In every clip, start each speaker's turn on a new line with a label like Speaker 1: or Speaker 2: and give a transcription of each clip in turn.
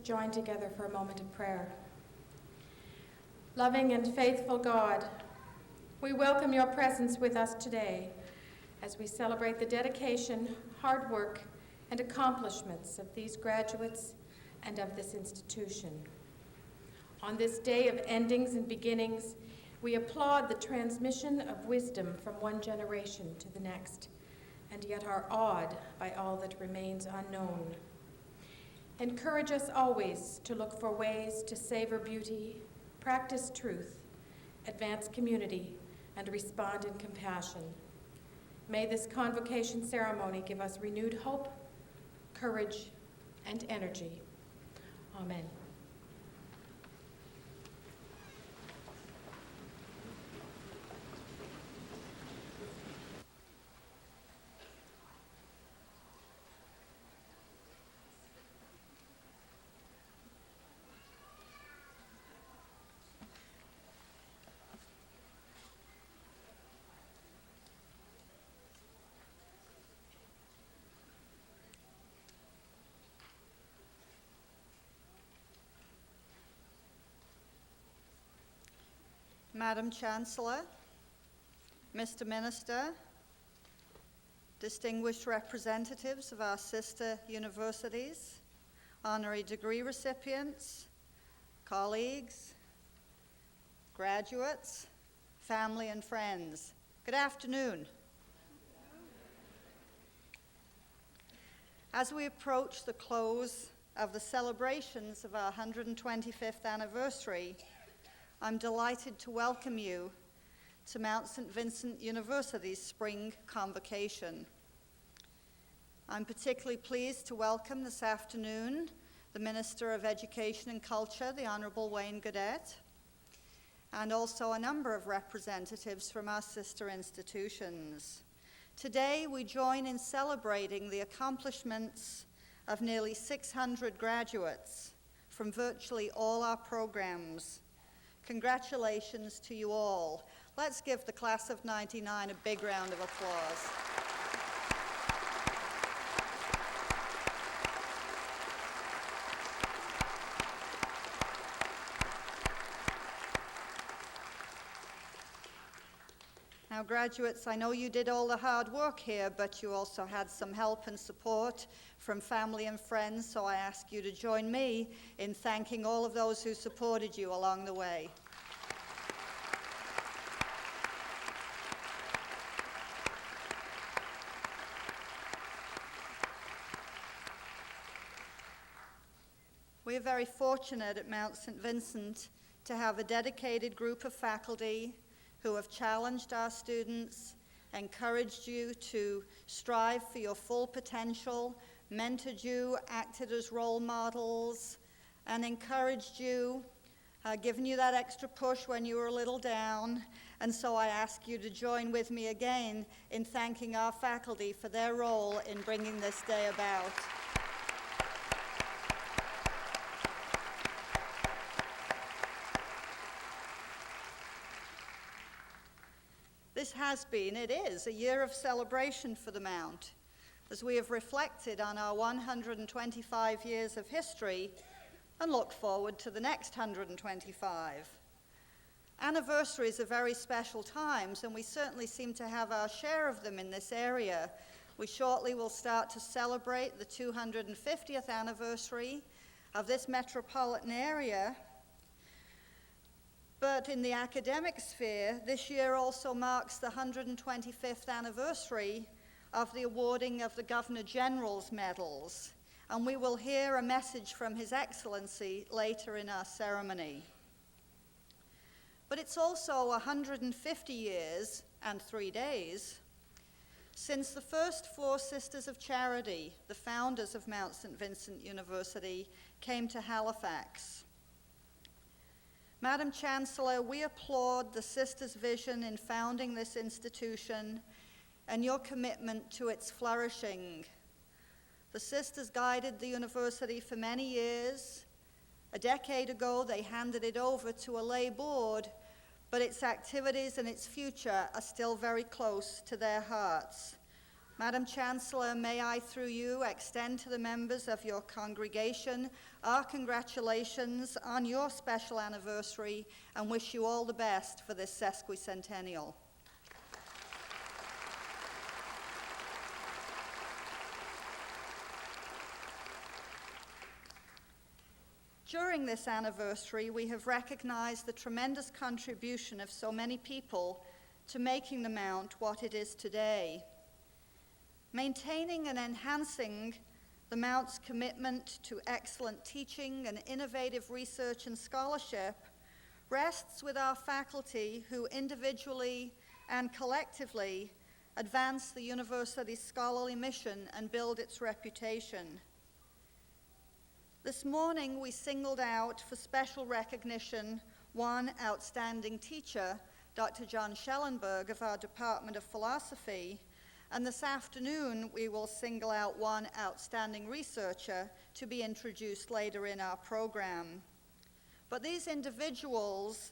Speaker 1: join together for a moment of prayer. Loving and faithful God, we welcome your presence with us today as we celebrate the dedication, hard work, and accomplishments of these graduates and of this institution. On this day of endings and beginnings, we applaud the transmission of wisdom from one generation to the next, and yet are awed by all that remains unknown. Encourage us always to look for ways to savor beauty, practice truth, advance community, and respond in compassion. May this convocation ceremony give us renewed hope, courage, and energy. Amen.
Speaker 2: Madam Chancellor, Mr. Minister, distinguished representatives of our sister universities, honorary degree recipients, colleagues, graduates, family and friends, good afternoon. As we approach the close of the celebrations of our 125th anniversary, I'm delighted to welcome you to Mount St. Vincent University's Spring Convocation. I'm particularly pleased to welcome this afternoon the Minister of Education and Culture, the Honourable Wayne Gaudette, and also a number of representatives from our sister institutions. Today, we join in celebrating the accomplishments of nearly 600 graduates from virtually all our programs. Congratulations to you all. Let's give the class of '99 a big round of applause. Now, graduates, I know you did all the hard work here, but you also had some help and support from family and friends, so I ask you to join me in thanking all of those who supported you along the way. We are very fortunate at Mount St. Vincent to have a dedicated group of faculty who have challenged our students, encouraged you to strive for your full potential, mentored you, acted as role models, and encouraged you, given you that extra push when you were a little down. And so I ask you to join with me again in thanking our faculty for their role in bringing this day about. This has been, it is, a year of celebration for the Mount, as we have reflected on our 125 years of history and look forward to the next 125. Anniversaries are very special times, and we certainly seem to have our share of them in this area. We shortly will start to celebrate the 250th anniversary of this metropolitan area. But in the academic sphere, this year also marks the 125th anniversary of the awarding of the Governor General's medals, and we will hear a message from His Excellency later in our ceremony. But it's also 150 years and 3 days since the first four Sisters of Charity, the founders of Mount St. Vincent University, came to Halifax. Madam Chancellor, we applaud the Sisters' vision in founding this institution and your commitment to its flourishing. The Sisters guided the university for many years. A decade ago, they handed it over to a lay board, but its activities and its future are still very close to their hearts. Madam Chancellor, may I, through you, extend to the members of your congregation our congratulations on your special anniversary and wish you all the best for this sesquicentennial. During this anniversary, we have recognized the tremendous contribution of so many people to making the Mount what it is today. Maintaining and enhancing the Mount's commitment to excellent teaching and innovative research and scholarship rests with our faculty who individually and collectively advance the university's scholarly mission and build its reputation. This morning, we singled out for special recognition one outstanding teacher, Dr. John Schellenberg of our Department of Philosophy, and this afternoon we will single out one outstanding researcher to be introduced later in our program. But these individuals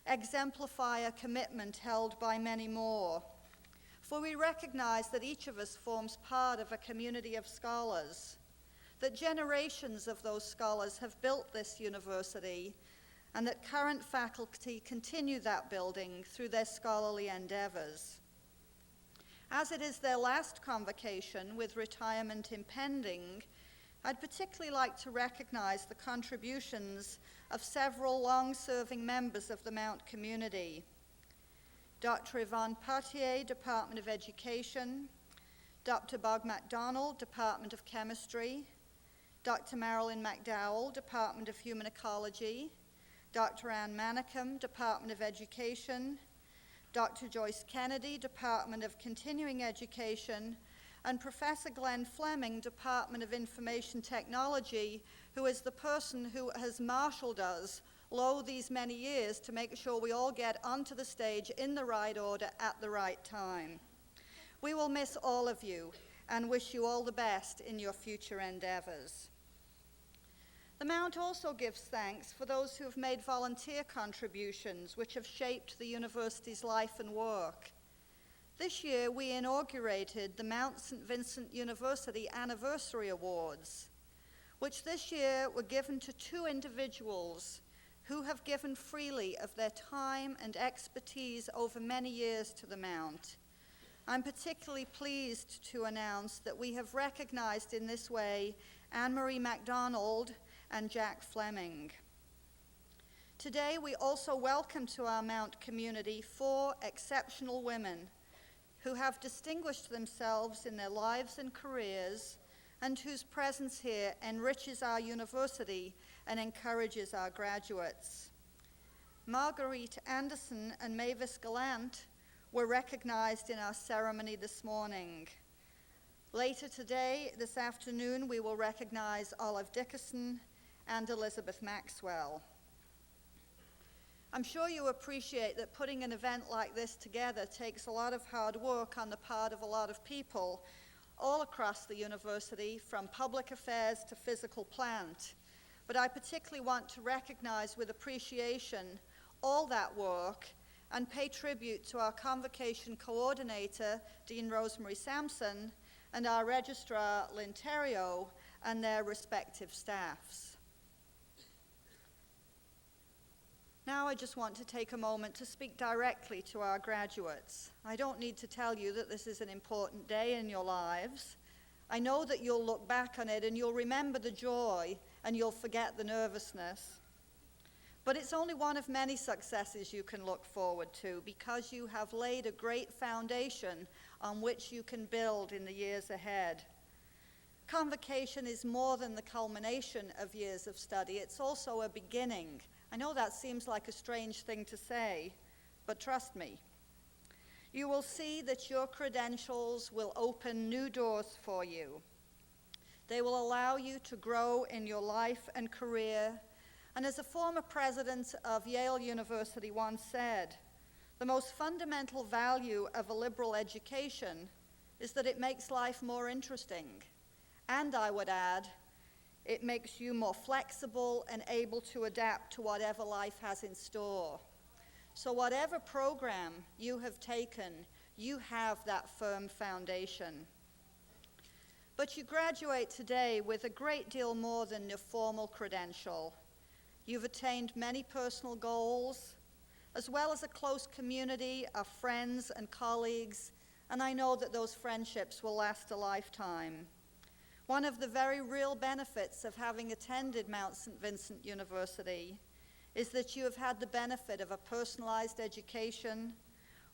Speaker 2: exemplify a commitment held by many more, for we recognize that each of us forms part of a community of scholars, that generations of those scholars have built this university, and that current faculty continue that building through their scholarly endeavors. As it is their last convocation with retirement impending, I'd particularly like to recognize the contributions of several long-serving members of the Mount community. Dr. Yvonne Potier, Department of Education, Dr. Bob MacDonald, Department of Chemistry, Dr. Marilyn McDowell, Department of Human Ecology, Dr. Ann Manicum, Department of Education, Dr. Joyce Kennedy, Department of Continuing Education, and Professor Glenn Fleming, Department of Information Technology, who is the person who has marshaled us these many years to make sure we all get onto the stage in the right order at the right time. We will miss all of you and wish you all the best in your future endeavors. The Mount also gives thanks for those who have made volunteer contributions which have shaped the university's life and work. This year, we inaugurated the Mount St. Vincent University Anniversary Awards, which this year were given to two individuals who have given freely of their time and expertise over many years to the Mount. I'm particularly pleased to announce that we have recognized in this way Anne-Marie MacDonald and Jack Fleming. Today, we also welcome to our Mount community 4 exceptional women who have distinguished themselves in their lives and careers and whose presence here enriches our university and encourages our graduates. Marguerite Anderson and Mavis Gallant were recognized in our ceremony this morning. Later today, this afternoon, we will recognize Olive Dickason and Elisabeth Maxwell. I'm sure you appreciate that putting an event like this together takes a lot of hard work on the part of a lot of people all across the university, from public affairs to physical plant. But I particularly want to recognize with appreciation all that work and pay tribute to our convocation coordinator, Dean Rosemary Sampson, and our registrar, Lynn Terrio, and their respective staffs. Now I just want to take a moment to speak directly to our graduates. I don't need to tell you that this is an important day in your lives. I know that you'll look back on it and you'll remember the joy and you'll forget the nervousness. But it's only one of many successes you can look forward to because you have laid a great foundation on which you can build in the years ahead. Convocation is more than the culmination of years of study. It's also a beginning. I know that seems like a strange thing to say, but trust me. You will see that your credentials will open new doors for you. They will allow you to grow in your life and career. And as a former president of Yale University once said, the most fundamental value of a liberal education is that it makes life more interesting. And I would add, it makes you more flexible and able to adapt to whatever life has in store. So whatever program you have taken, you have that firm foundation. But you graduate today with a great deal more than your formal credential. You've attained many personal goals, as well as a close community of friends and colleagues, and I know that those friendships will last a lifetime. One of the very real benefits of having attended Mount St. Vincent University is that you have had the benefit of a personalized education,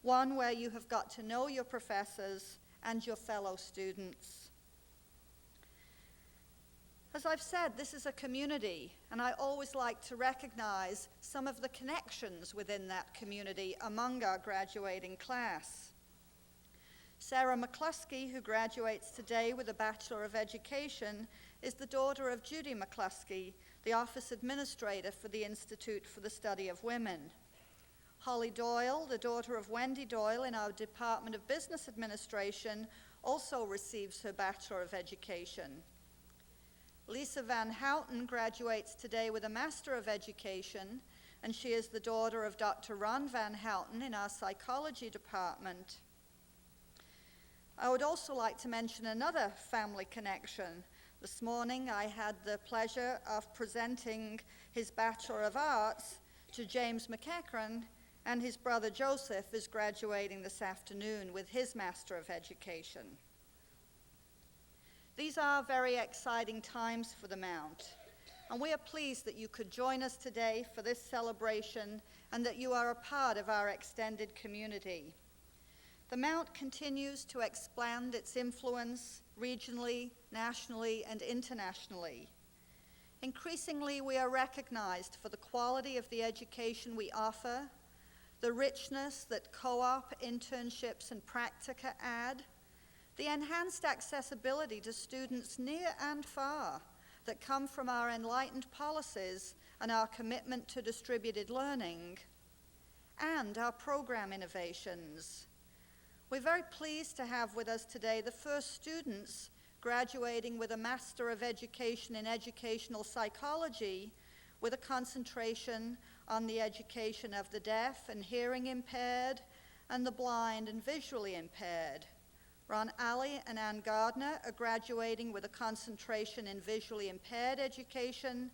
Speaker 2: one where you have got to know your professors and your fellow students. As I've said, this is a community, and I always like to recognize some of the connections within that community among our graduating class. Sarah McCluskey, who graduates today with a Bachelor of Education, is the daughter of Judy McCluskey, the Office Administrator for the Institute for the Study of Women. Holly Doyle, the daughter of Wendy Doyle in our Department of Business Administration, also receives her Bachelor of Education. Lisa Van Houten graduates today with a Master of Education, and she is the daughter of Dr. Ron Van Houten in our Psychology Department. I would also like to mention another family connection. This morning I had the pleasure of presenting his Bachelor of Arts to James McEachran, and his brother Joseph is graduating this afternoon with his Master of Education. These are very exciting times for the Mount, and we are pleased that you could join us today for this celebration and that you are a part of our extended community. The Mount continues to expand its influence regionally, nationally, and internationally. Increasingly, we are recognized for the quality of the education we offer, the richness that co-op, internships, and practica add, the enhanced accessibility to students near and far that come from our enlightened policies and our commitment to distributed learning, and our program innovations. We're very pleased to have with us today the first students graduating with a Master of Education in Educational Psychology with a concentration on the education of the deaf and hearing impaired and the blind and visually impaired. Ron Alley and Ann Gardner are graduating with a concentration in visually impaired education,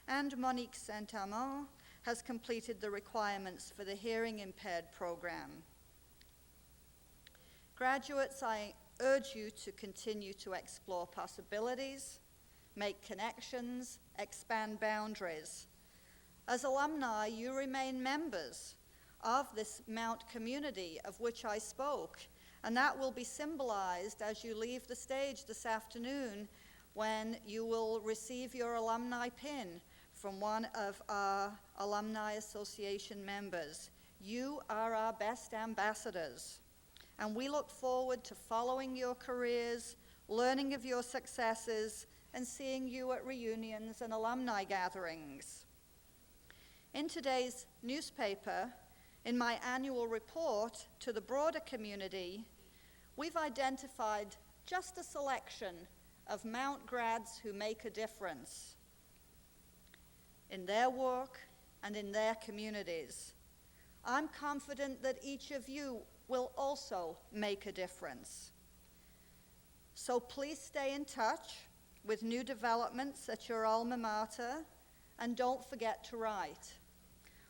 Speaker 2: and Monique Saint-Amand has completed the requirements for the hearing impaired program. Graduates, I urge you to continue to explore possibilities, make connections, expand boundaries. As alumni, you remain members of this Mount community of which I spoke, and that will be symbolized as you leave the stage this afternoon when you will receive your alumni pin from one of our Alumni Association members. You are our best ambassadors, and we look forward to following your careers, learning of your successes, and seeing you at reunions and alumni gatherings. In today's newspaper, in my annual report to the broader community, we've identified just a selection of Mount grads who make a difference in their work and in their communities. I'm confident that each of you will also make a difference. So please stay in touch with new developments at your alma mater, and don't forget to write.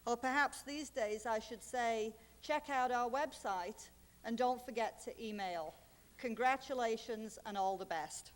Speaker 2: Or perhaps these days I should say, check out our website and don't forget to email. Congratulations and all the best.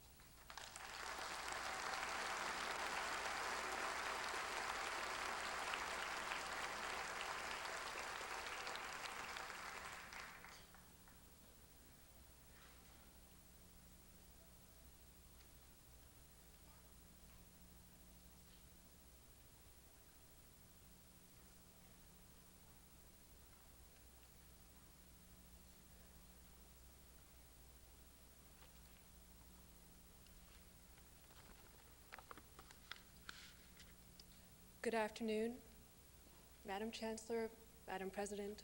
Speaker 3: Good afternoon, Madam Chancellor, Madam President,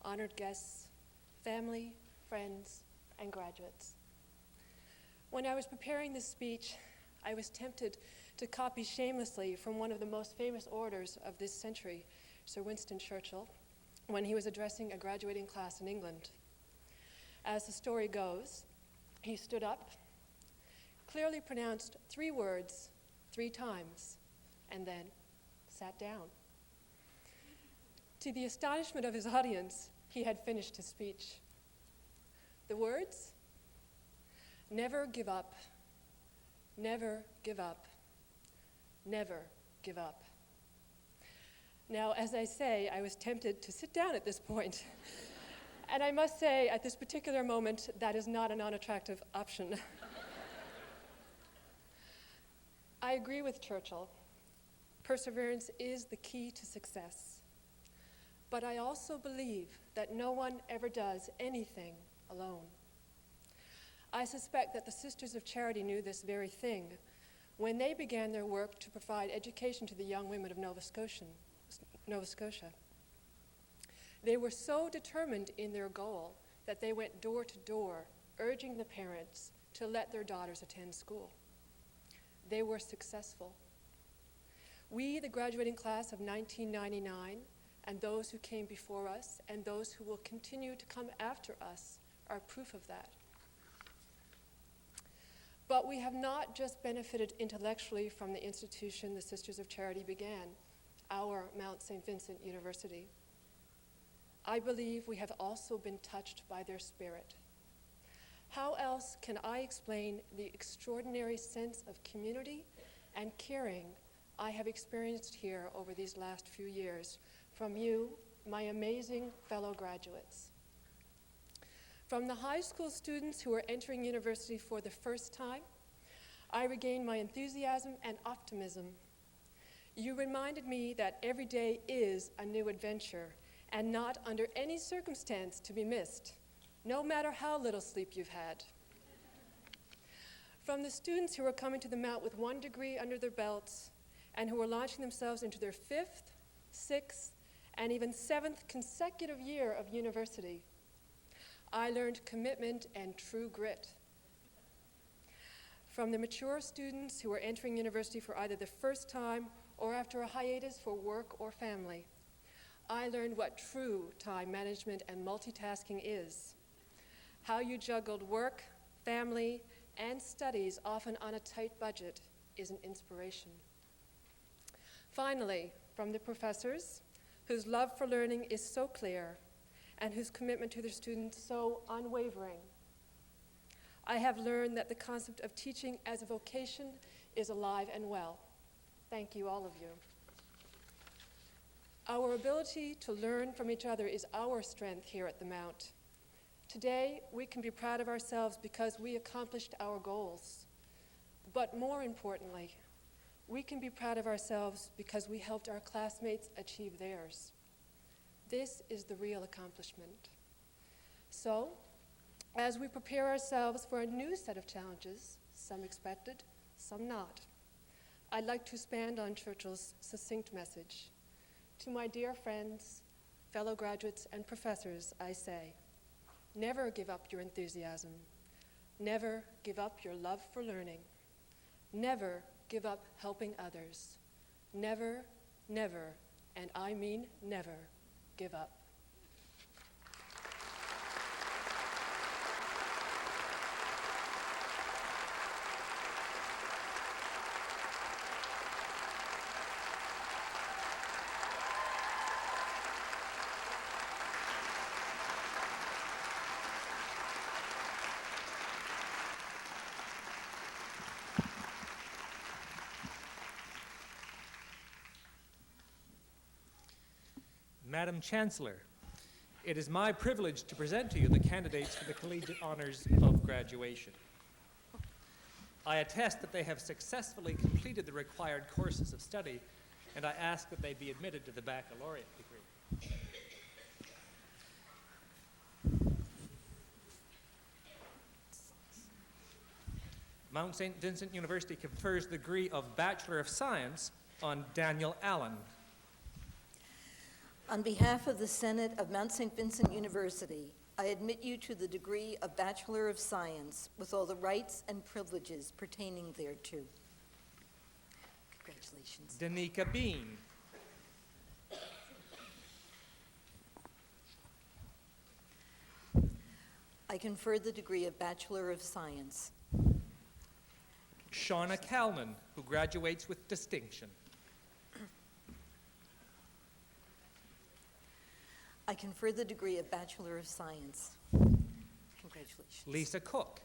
Speaker 3: honored guests, family, friends, and graduates. When I was preparing this speech, I was tempted to copy shamelessly from one of the most famous orators of this century, Sir Winston Churchill, when he was addressing a graduating class in England. As the story goes, he stood up, clearly pronounced 3 words 3 times, and then sat down. To the astonishment of his audience, he had finished his speech. The words? Never give up, never give up, never give up. Now, as I say, I was tempted to sit down at this point. And I must say, at this particular moment, that is not an unattractive option. I agree with Churchill. Perseverance is the key to success. But I also believe that no one ever does anything alone. I suspect that the Sisters of Charity knew this very thing when they began their work to provide education to the young women of Nova Scotia. They were so determined in their goal that they went door to door, urging the parents to let their daughters attend school. They were successful. We, the graduating class of 1999, and those who came before us, and those who will continue to come after us, are proof of that. But we have not just benefited intellectually from the institution the Sisters of Charity began, our Mount St. Vincent University. I believe we have also been touched by their spirit. How else can I explain the extraordinary sense of community and caring I have experienced here over these last few years from you, my amazing fellow graduates? From the high school students who are entering university for the first time, I regained my enthusiasm and optimism. You reminded me that every day is a new adventure and not under any circumstance to be missed, no matter how little sleep you've had. From the students who are coming to the Mount with 1 degree under their belts and who are launching themselves into their 5th, 6th, and even 7th consecutive year of university, I learned commitment and true grit. From the mature students who are entering university for either the first time or after a hiatus for work or family, I learned what true time management and multitasking is. How you juggled work, family, and studies, often on a tight budget, is an inspiration. Finally, from the professors, whose love for learning is so clear and whose commitment to their students so unwavering, I have learned that the concept of teaching as a vocation is alive and well. Thank you, all of you. Our ability to learn from each other is our strength here at the Mount. Today, we can be proud of ourselves because we accomplished our goals. But more importantly, we can be proud of ourselves because we helped our classmates achieve theirs. This is the real accomplishment. So, as we prepare ourselves for a new set of challenges, some expected, some not, I'd like to expand on Churchill's succinct message. To my dear friends, fellow graduates, and professors, I say, never give up your enthusiasm. Never give up your love for learning. Never give up helping others. Never, never, and I mean never, give up.
Speaker 4: Madam Chancellor, it is my privilege to present to you the candidates for the Collegiate Honors of Graduation. I attest that they have successfully completed the required courses of study, and I ask that they be admitted to the baccalaureate degree. Mount St. Vincent University confers the degree of Bachelor of Science on Daniel Allen.
Speaker 5: On behalf of the Senate of Mount St. Vincent University, I admit you to the degree of Bachelor of Science with all the rights and privileges pertaining thereto. Congratulations.
Speaker 4: Danica Bean.
Speaker 5: I confer the degree of Bachelor of Science.
Speaker 4: Shauna Kalman, who graduates with distinction.
Speaker 5: I confer the degree of Bachelor of Science. Congratulations.
Speaker 4: Lisa Cook.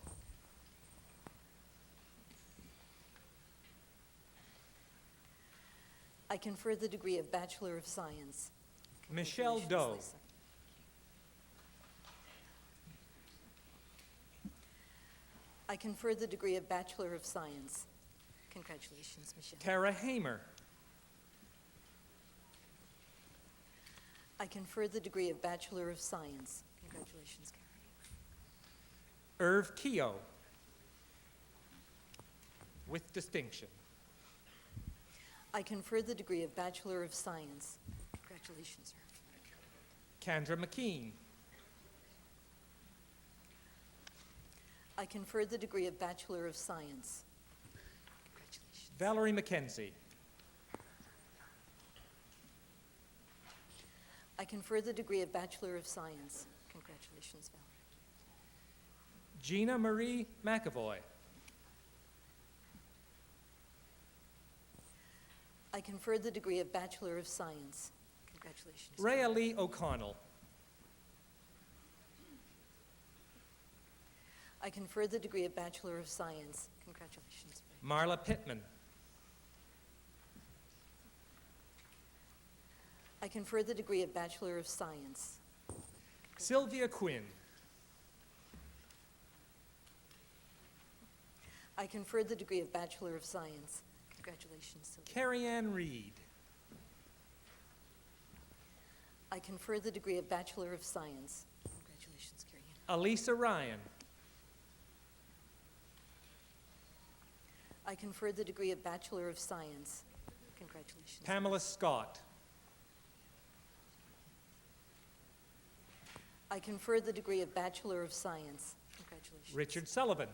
Speaker 5: I confer the degree of Bachelor of Science.
Speaker 4: Michelle
Speaker 5: Congratulations,
Speaker 4: Doe.
Speaker 5: Lisa. I confer the degree of Bachelor of Science. Congratulations, Michelle.
Speaker 4: Tara Hamer.
Speaker 5: I confer the degree of Bachelor of Science. Congratulations, Karen.
Speaker 4: Irv Keogh, with distinction.
Speaker 5: I confer the degree of Bachelor of Science. Congratulations, Irv.
Speaker 4: Kendra McKean.
Speaker 5: I confer the degree of Bachelor of Science. Congratulations.
Speaker 4: Valerie McKenzie.
Speaker 5: I confer the degree of Bachelor of Science. Congratulations, Valerie.
Speaker 4: Gina Marie McAvoy.
Speaker 5: I confer the degree of Bachelor of Science. Congratulations.
Speaker 4: Rhea Lee O'Connell.
Speaker 5: I confer the degree of Bachelor of Science. Congratulations.
Speaker 4: Marla Pittman.
Speaker 5: I confer the degree of Bachelor of Science.
Speaker 4: Sylvia Quinn.
Speaker 5: I confer the degree of Bachelor of Science. Congratulations, Sylvia.
Speaker 4: Carrie Ann Reed.
Speaker 5: I confer the degree of Bachelor of Science. Congratulations, Carrie Ann.
Speaker 4: Elisa Ryan.
Speaker 5: I confer the degree of Bachelor of Science. Congratulations.
Speaker 4: Pamela Scott.
Speaker 5: I confer the degree of Bachelor of Science. Congratulations.
Speaker 4: Richard Sullivan.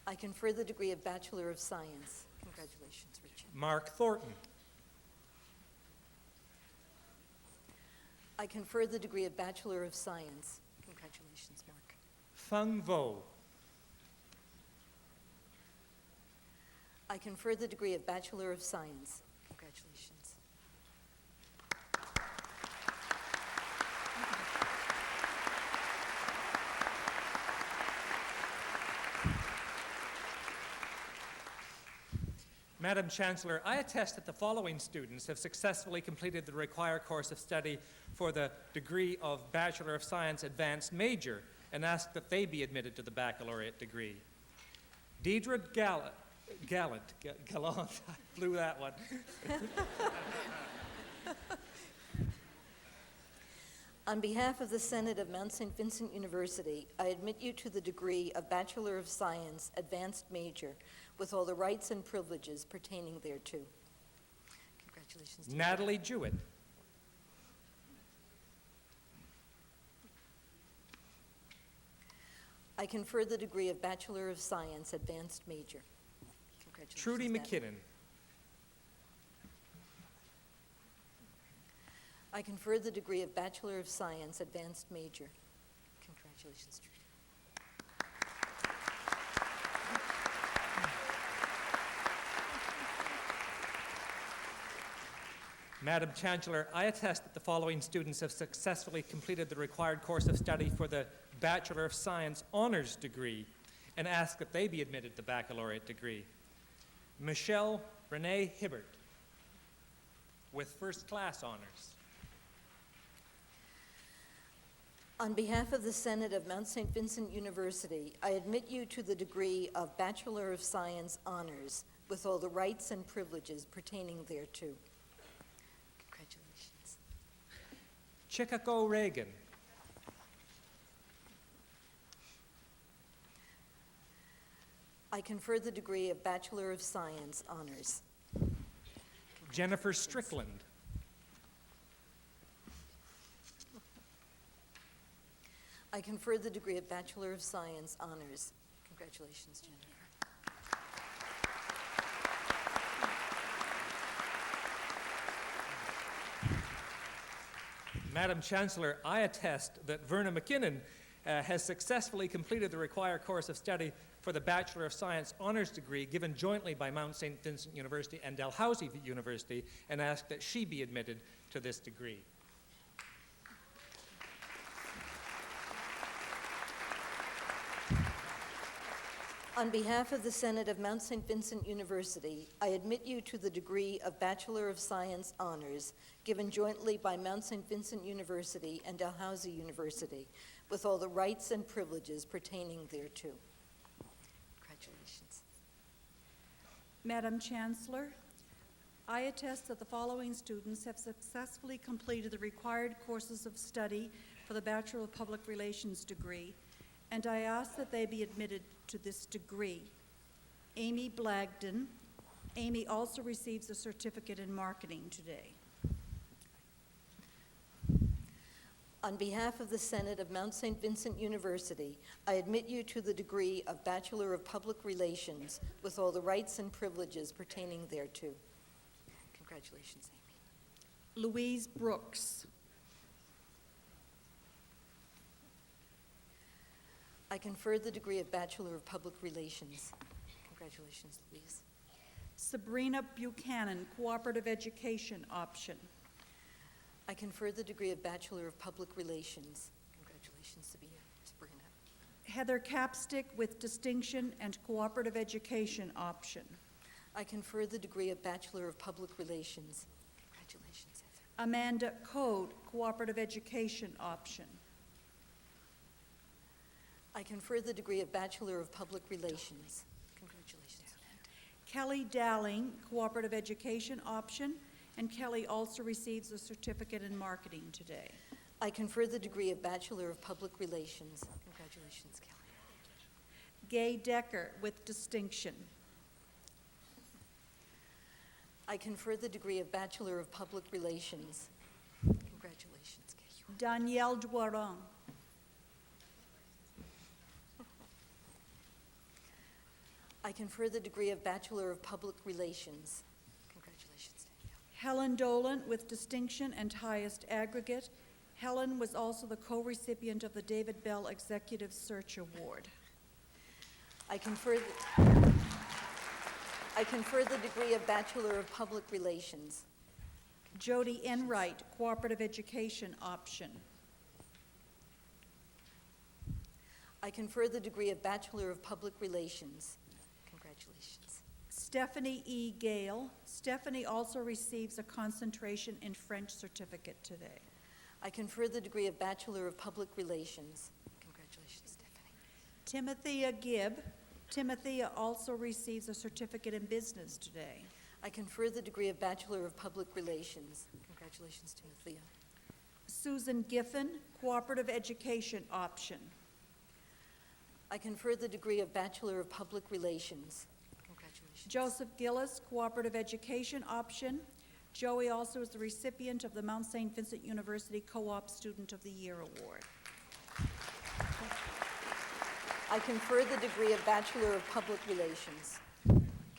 Speaker 5: I confer the degree of Bachelor of Science. Congratulations, Richard.
Speaker 4: Mark Thornton.
Speaker 5: I confer the degree of Bachelor of Science. Congratulations, Mark.
Speaker 4: Feng Vo.
Speaker 5: I confer the degree of Bachelor of Science. Congratulations.
Speaker 4: Madam Chancellor, I attest that the following students have successfully completed the required course of study for the degree of Bachelor of Science Advanced Major and ask that they be admitted to the baccalaureate degree. Deidre Gallant, I blew that one.
Speaker 5: On behalf of the Senate of Mount St. Vincent University, I admit you to the degree of Bachelor of Science Advanced Major with all the rights and privileges pertaining thereto. Congratulations. Deidre.
Speaker 4: Natalie Jewett.
Speaker 5: I confer the degree of Bachelor of Science Advanced Major. Congratulations.
Speaker 4: Trudy
Speaker 5: Natalie.
Speaker 4: McKinnon.
Speaker 5: I confer the degree of Bachelor of Science Advanced Major. Congratulations, Trudy.
Speaker 4: Madam Chancellor, I attest that the following students have successfully completed the required course of study for the Bachelor of Science Honors degree and ask that they be admitted to the baccalaureate degree. Michelle Renee Hibbert, with first class honors.
Speaker 5: On behalf of the Senate of Mount St. Vincent University, I admit you to the degree of Bachelor of Science Honors with all the rights and privileges pertaining thereto. Congratulations.
Speaker 4: Chicago Reagan.
Speaker 5: I confer the degree of Bachelor of Science Honors.
Speaker 4: Jennifer Strickland.
Speaker 5: I confer the degree of Bachelor of Science Honors. Congratulations, Jennifer.
Speaker 4: Madam Chancellor, I attest that Verna McKinnon has successfully completed the required course of study for the Bachelor of Science Honours degree given jointly by Mount St. Vincent University and Dalhousie University, and ask that she be admitted to this degree.
Speaker 5: On behalf of the Senate of Mount St. Vincent University, I admit you to the degree of Bachelor of Science Honors given jointly by Mount St. Vincent University and Dalhousie University, with all the rights and privileges pertaining thereto. Congratulations.
Speaker 6: Madam Chancellor, I attest that the following students have successfully completed the required courses of study for the Bachelor of Public Relations degree, and I ask that they be admitted to this degree. Amy Blagden. Amy also receives a certificate in marketing today.
Speaker 5: On behalf of the Senate of Mount St. Vincent University, I admit you to the degree of Bachelor of Public Relations with all the rights and privileges pertaining thereto. Congratulations, Amy.
Speaker 6: Louise Brooks.
Speaker 5: I confer the degree of Bachelor of Public Relations. Congratulations, Louise.
Speaker 6: Sabrina Buchanan, Cooperative Education option.
Speaker 5: I confer the degree of Bachelor of Public Relations. Congratulations, Sabrina.
Speaker 6: Heather Capstick with distinction and Cooperative Education option.
Speaker 5: I confer the degree of Bachelor of Public Relations. Congratulations, Heather.
Speaker 6: Amanda Code, Cooperative Education option.
Speaker 5: I confer the degree of Bachelor of Public Relations. Congratulations, Amanda.
Speaker 6: Kelly Dowling, Cooperative Education option, and Kelly also receives a certificate in marketing today.
Speaker 5: I confer the degree of Bachelor of Public Relations. Congratulations, Kelly.
Speaker 6: Gay Decker with distinction.
Speaker 5: I confer the degree of Bachelor of Public Relations. Congratulations, Gay.
Speaker 6: Danielle Dwaron.
Speaker 5: I confer the degree of Bachelor of Public Relations. Congratulations, Danielle.
Speaker 6: Helen Dolan with distinction and highest aggregate. Helen was also the co-recipient of the David Bell Executive Search Award.
Speaker 5: I confer the degree of Bachelor of Public Relations.
Speaker 6: Jody Enright, Cooperative Education option.
Speaker 5: I confer the degree of Bachelor of Public Relations. Congratulations.
Speaker 6: Stephanie E. Gale. Stephanie also receives a concentration in French certificate today.
Speaker 5: I confer the degree of Bachelor of Public Relations. Congratulations, Stephanie.
Speaker 6: Timothea Gibb. Timothea also receives a certificate in business today.
Speaker 5: I confer the degree of Bachelor of Public Relations. Congratulations, Timothea.
Speaker 6: Susan Giffen, Cooperative Education option.
Speaker 5: I confer the degree of Bachelor of Public Relations. Congratulations.
Speaker 6: Joseph Gillis, Cooperative Education option. Joey also is the recipient of the Mount St. Vincent University Co-op Student of the Year Award.
Speaker 5: I confer the degree of Bachelor of Public Relations.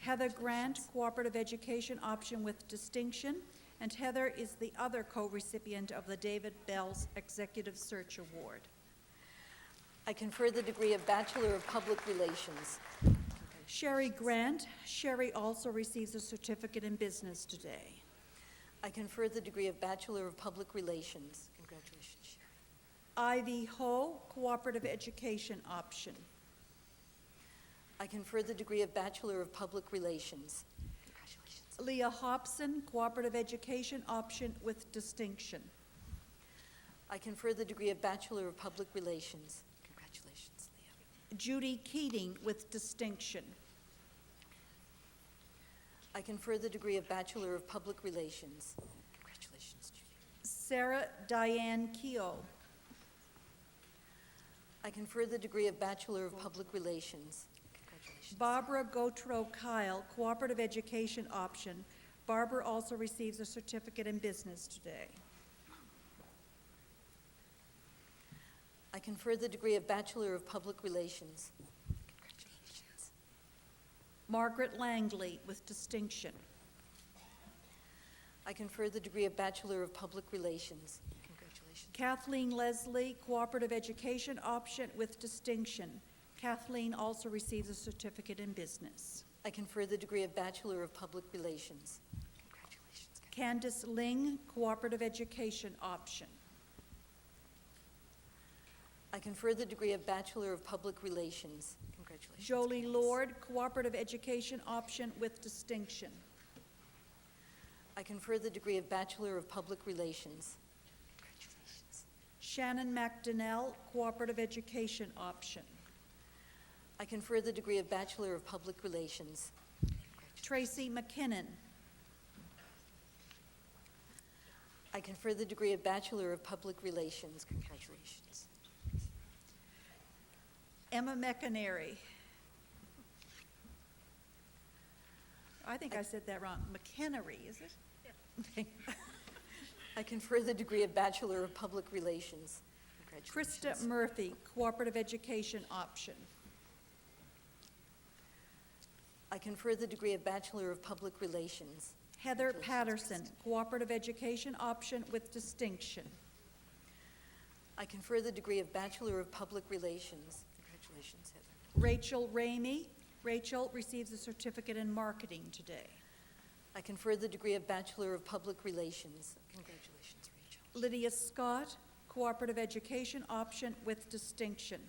Speaker 6: Heather Grant, Cooperative Education option with distinction, and Heather is the other co-recipient of the David Bell's Executive Search Award.
Speaker 5: I confer the degree of Bachelor of Public Relations.
Speaker 6: Sherry Grant. Sherry also receives a certificate in business today.
Speaker 5: I confer the degree of Bachelor of Public Relations. Congratulations, Sherry.
Speaker 6: Ivy Ho, Cooperative Education option.
Speaker 5: I confer the degree of Bachelor of Public Relations. Congratulations.
Speaker 6: Leah Hobson, Cooperative Education option with distinction.
Speaker 5: I confer the degree of Bachelor of Public Relations. Congratulations, Leah.
Speaker 6: Judy Keating with distinction.
Speaker 5: I confer the degree of Bachelor of Public Relations. Congratulations, Judy.
Speaker 6: Sarah Diane Keogh.
Speaker 5: I confer the degree of Bachelor of Public Relations. Congratulations.
Speaker 6: Barbara Gautreau Kyle, Cooperative Education option. Barbara also receives a certificate in business today.
Speaker 5: I confer the degree of Bachelor of Public Relations. Congratulations.
Speaker 6: Margaret Langley with distinction.
Speaker 5: I confer the degree of Bachelor of Public Relations. Congratulations.
Speaker 6: Kathleen Leslie, Cooperative Education Option with distinction. Kathleen also receives a certificate in business.
Speaker 5: I confer the degree of Bachelor of Public Relations. Congratulations.
Speaker 6: Candace Ling, Cooperative Education Option.
Speaker 5: I confer the degree of Bachelor of Public Relations. Congratulations.
Speaker 6: Jolie
Speaker 5: Candace.
Speaker 6: Lord, Cooperative Education Option with distinction.
Speaker 5: I confer the degree of Bachelor of Public Relations. Congratulations.
Speaker 6: Shannon McDonnell, Cooperative Education Option.
Speaker 5: I confer the degree of Bachelor of Public Relations.
Speaker 6: Tracy McKinnon.
Speaker 5: I confer the degree of Bachelor of Public Relations. Congratulations.
Speaker 6: Emma McInerney. I think I said that wrong. McInerney, is it? Yeah.
Speaker 5: I confer the degree of Bachelor of Public Relations. Congratulations.
Speaker 6: Krista Murphy, Cooperative Education Option.
Speaker 5: I confer the degree of Bachelor of Public Relations.
Speaker 6: Heather Patterson, Cooperative Education Option with distinction.
Speaker 5: I confer the degree of Bachelor of Public Relations. Congratulations, Heather.
Speaker 6: Rachel Ramey. Rachel receives a certificate in marketing today.
Speaker 5: I confer the degree of Bachelor of Public Relations. Congratulations, Rachel.
Speaker 6: Lydia Scott, Cooperative Education Option with distinction.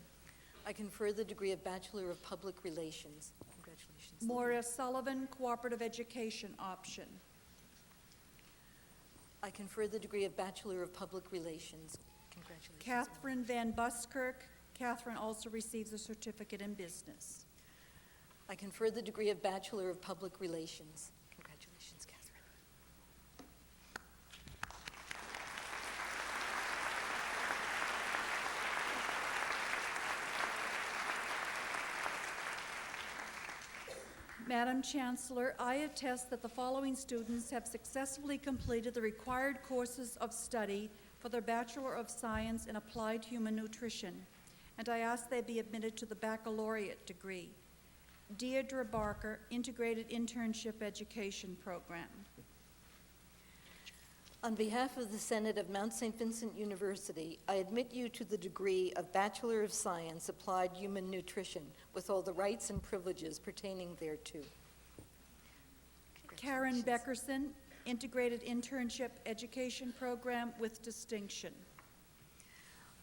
Speaker 5: I confer the degree of Bachelor of Public Relations. Congratulations. Lydia.
Speaker 6: Moira Sullivan, Cooperative Education Option.
Speaker 5: I confer the degree of Bachelor of Public Relations. Congratulations.
Speaker 6: Catherine Van Buskirk. Catherine also receives a certificate in business.
Speaker 5: I confer the degree of Bachelor of Public Relations. Congratulations, Catherine.
Speaker 6: Madam Chancellor, I attest that the following students have successfully completed the required courses of study for their Bachelor of Science in Applied Human Nutrition, and I ask they be admitted to the baccalaureate degree. Deirdre Barker, Integrated Internship Education Program.
Speaker 5: On behalf of the Senate of Mount St. Vincent University, I admit you to the degree of Bachelor of Science, Applied Human Nutrition, with all the rights and privileges pertaining thereto.
Speaker 6: Karen Beckerson, Integrated Internship Education Program with distinction.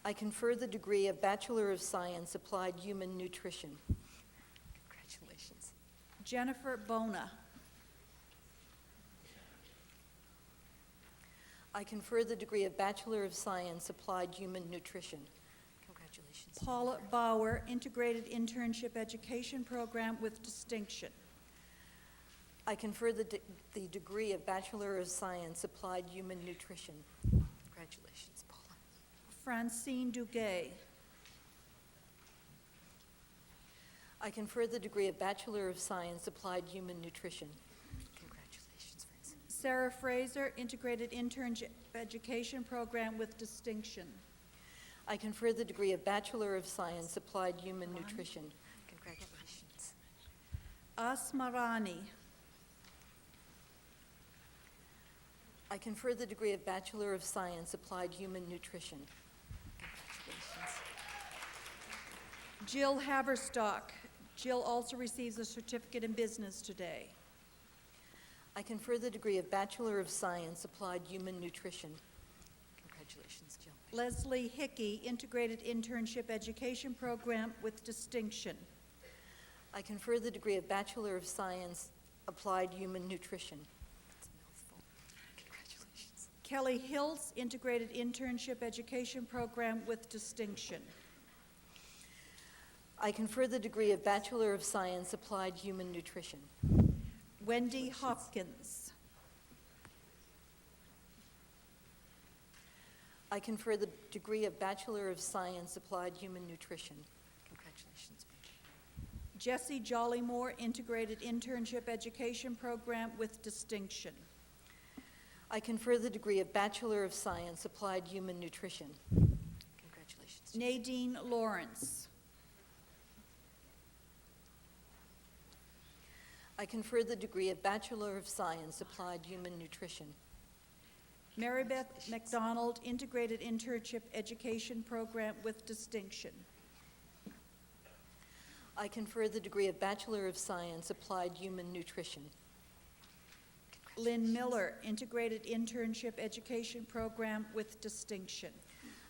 Speaker 5: I confer the degree of Bachelor of Science, Applied Human Nutrition. Congratulations.
Speaker 6: Jennifer Bona.
Speaker 5: I confer the degree of Bachelor of Science, Applied Human Nutrition. Congratulations.
Speaker 6: Paula Bauer, Integrated Internship Education Program with distinction.
Speaker 5: I confer the degree of Bachelor of Science, Applied Human Nutrition. Congratulations, Paula.
Speaker 6: Francine Duguay.
Speaker 5: I confer the degree of Bachelor of Science, Applied Human Nutrition. Congratulations, Francine.
Speaker 6: Sarah Fraser, Integrated Internship Education Program with distinction.
Speaker 5: I confer the degree of Bachelor of Science, Applied Human Nutrition. Congratulations.
Speaker 6: Asmarani.
Speaker 5: I confer the degree of Bachelor of Science, Applied Human Nutrition. Congratulations.
Speaker 6: Jill Haverstock. Jill also receives a certificate in business today.
Speaker 5: I confer the degree of Bachelor of Science, Applied Human Nutrition. Congratulations, Jill.
Speaker 6: Leslie Hickey, Integrated Internship Education Program with distinction.
Speaker 5: I confer the degree of Bachelor of Science, Applied Human Nutrition. That's a mouthful. Congratulations.
Speaker 6: Kelly Hills, Integrated Internship Education Program with distinction.
Speaker 5: I confer the degree of Bachelor of Science, Applied Human Nutrition.
Speaker 6: Wendy Hopkins.
Speaker 5: I confer the degree of Bachelor of Science, Applied Human Nutrition. Congratulations, Wendy.
Speaker 6: Jessie Jollymore, Integrated Internship Education Program with distinction.
Speaker 5: I confer the degree of Bachelor of Science, Applied Human Nutrition. Congratulations.
Speaker 6: Nadine Lawrence.
Speaker 5: I confer the degree of Bachelor of Science, Applied Human Nutrition.
Speaker 6: Marybeth McDonald, Integrated Internship Education Program with distinction.
Speaker 5: I confer the degree of Bachelor of Science, Applied Human Nutrition.
Speaker 6: Lynn Miller, Integrated Internship Education Program with distinction.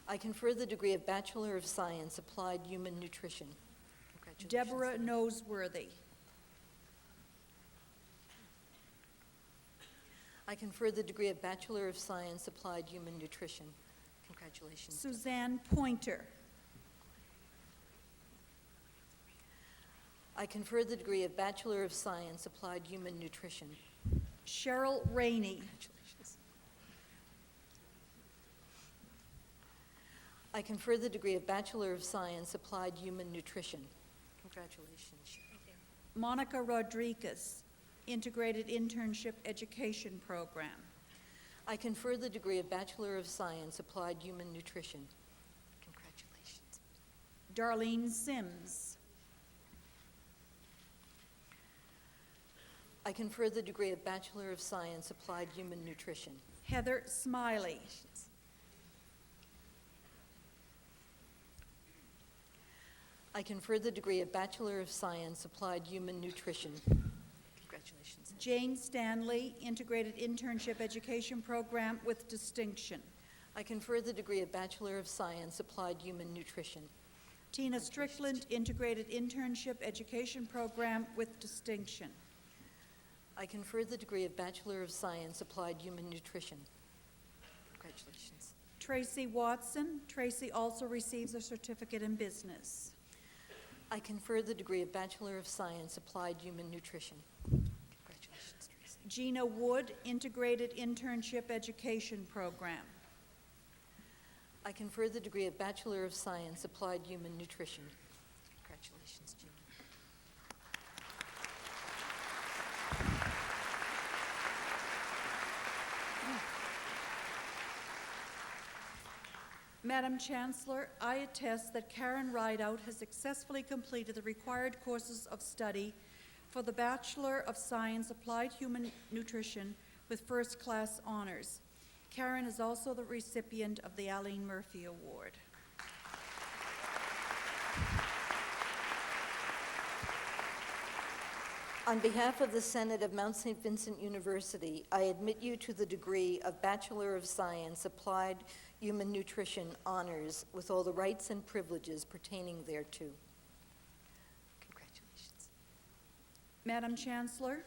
Speaker 5: I confer the degree of Bachelor of Science, Applied Human Nutrition. Congratulations.
Speaker 6: Deborah Noseworthy.
Speaker 5: I confer the degree of Bachelor of Science, Applied Human Nutrition. Congratulations.
Speaker 6: Suzanne Pointer.
Speaker 5: I confer the degree of Bachelor of Science, Applied Human Nutrition.
Speaker 6: Cheryl Rainey.
Speaker 5: Congratulations. I confer the degree of Bachelor of Science, Applied Human Nutrition. Congratulations.
Speaker 6: Monica Rodriguez, Integrated Internship Education Program.
Speaker 5: I confer the degree of Bachelor of Science, Applied Human Nutrition. Congratulations.
Speaker 6: Darlene Sims.
Speaker 5: I confer the degree of Bachelor of Science, Applied Human Nutrition.
Speaker 6: Heather Smiley.
Speaker 5: I confer the degree of Bachelor of Science, Applied Human Nutrition. Congratulations.
Speaker 6: Jane Stanley, Integrated Internship Education Program with distinction.
Speaker 5: I confer the degree of Bachelor of Science, Applied Human Nutrition.
Speaker 6: Tina Strickland, Integrated Internship Education Program with distinction.
Speaker 5: I confer the degree of Bachelor of Science, Applied Human Nutrition. Congratulations.
Speaker 6: Tracy Watson. Tracy also receives a certificate in business.
Speaker 5: I confer the degree of Bachelor of Science, Applied Human Nutrition. Congratulations, Tracy.
Speaker 6: Gina Wood, Integrated Internship Education Program.
Speaker 5: I confer the degree of Bachelor of Science, Applied Human Nutrition. Congratulations, Gina.
Speaker 6: Madam Chancellor, I attest that Karen Rideout has successfully completed the required courses of study for the Bachelor of Science Applied Human Nutrition with first-class honors. Karen is also the recipient of the Aline Murphy Award.
Speaker 5: On behalf of the Senate of Mount St. Vincent University, I admit you to the degree of Bachelor of Science, Applied Human Nutrition honors with all the rights and privileges pertaining thereto. Congratulations.
Speaker 6: Madam Chancellor,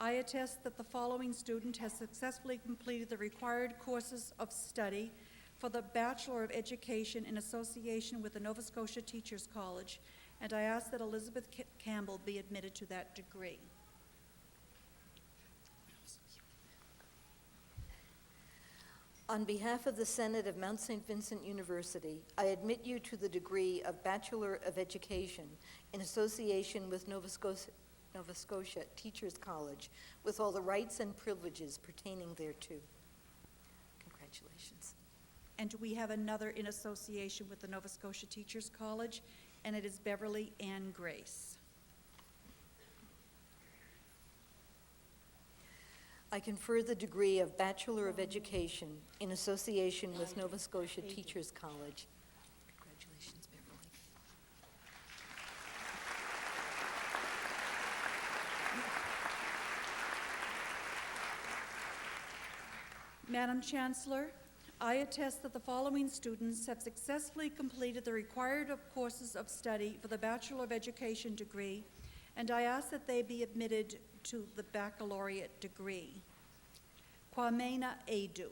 Speaker 6: I attest that the following student has successfully completed the required courses of study for the Bachelor of Education in association with the Nova Scotia Teachers College, and I ask that Elisabeth Campbell be admitted to that degree.
Speaker 5: On behalf of the Senate of Mount St. Vincent University, I admit you to the degree of Bachelor of Education in association with Nova Scotia Teachers College with all the rights and privileges pertaining thereto. Congratulations.
Speaker 6: And we have another in association with the Nova Scotia Teachers College, and it is Beverly Ann Grace.
Speaker 5: I confer the degree of Bachelor of Education in association with Nova Scotia Teachers College. Congratulations, Beverly.
Speaker 6: Madam Chancellor, I attest that the following students have successfully completed the required courses of study for the Bachelor of Education degree, and I ask that they be admitted to the baccalaureate degree. Kwamena Adu.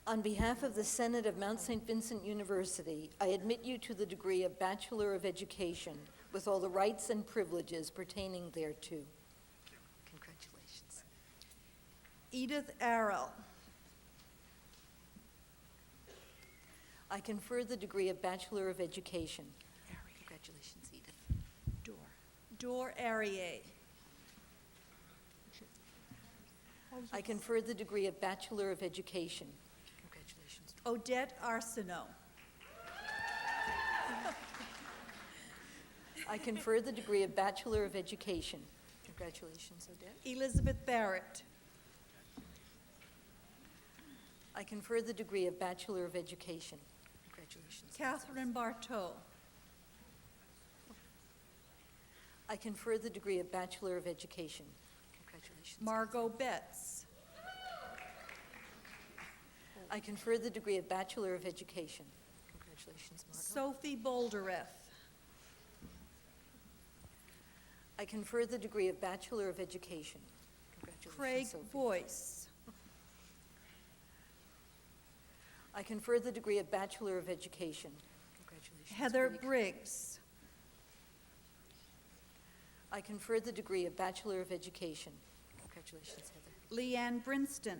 Speaker 5: On behalf of the Senate of Mount St. Vincent University, I admit you to the degree of Bachelor of Education with all the rights and privileges pertaining thereto. Congratulations.
Speaker 6: Edith Arrell.
Speaker 5: I confer the degree of Bachelor of Education. Congratulations, Edith.
Speaker 6: Dor Arier.
Speaker 5: I confer the degree of Bachelor of Education. Congratulations.
Speaker 6: Odette Arsenault.
Speaker 5: I confer the degree of Bachelor of Education. Congratulations, Odette.
Speaker 6: Elisabeth Barrett.
Speaker 5: I confer the degree of Bachelor of Education. Congratulations.
Speaker 6: Catherine Barteau.
Speaker 5: I confer the degree of Bachelor of Education. Congratulations.
Speaker 6: Margot Betts.
Speaker 5: I confer the degree of Bachelor of Education. Congratulations, Margot.
Speaker 6: Sophie Boldereth.
Speaker 5: I confer the degree of Bachelor of Education. Congratulations,
Speaker 6: Craig
Speaker 5: Sophie.
Speaker 6: Boyce.
Speaker 5: I confer the degree of Bachelor of Education. Congratulations,
Speaker 6: Heather
Speaker 5: Craig.
Speaker 6: Briggs.
Speaker 5: I confer the degree of Bachelor of Education. Congratulations, Heather.
Speaker 6: Leanne Brinston.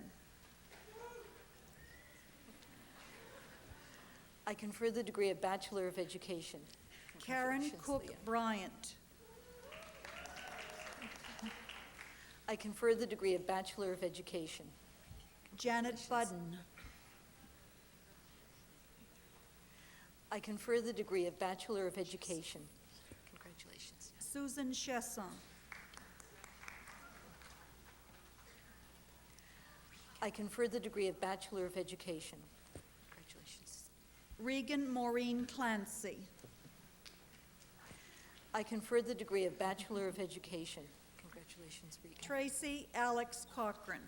Speaker 5: I confer the degree of Bachelor of Education.
Speaker 6: Karen
Speaker 5: Congratulations,
Speaker 6: Cook
Speaker 5: Leanne.
Speaker 6: Bryant.
Speaker 5: I confer the degree of Bachelor of Education.
Speaker 6: Janet Budden.
Speaker 5: I confer the degree of Bachelor of Education. Congratulations.
Speaker 6: Susan Chesson.
Speaker 5: I confer the degree of Bachelor of Education. Congratulations.
Speaker 6: Regan Maureen Clancy.
Speaker 5: I confer the degree of Bachelor of Education. Congratulations, Regan.
Speaker 6: Tracy Alex Cochran.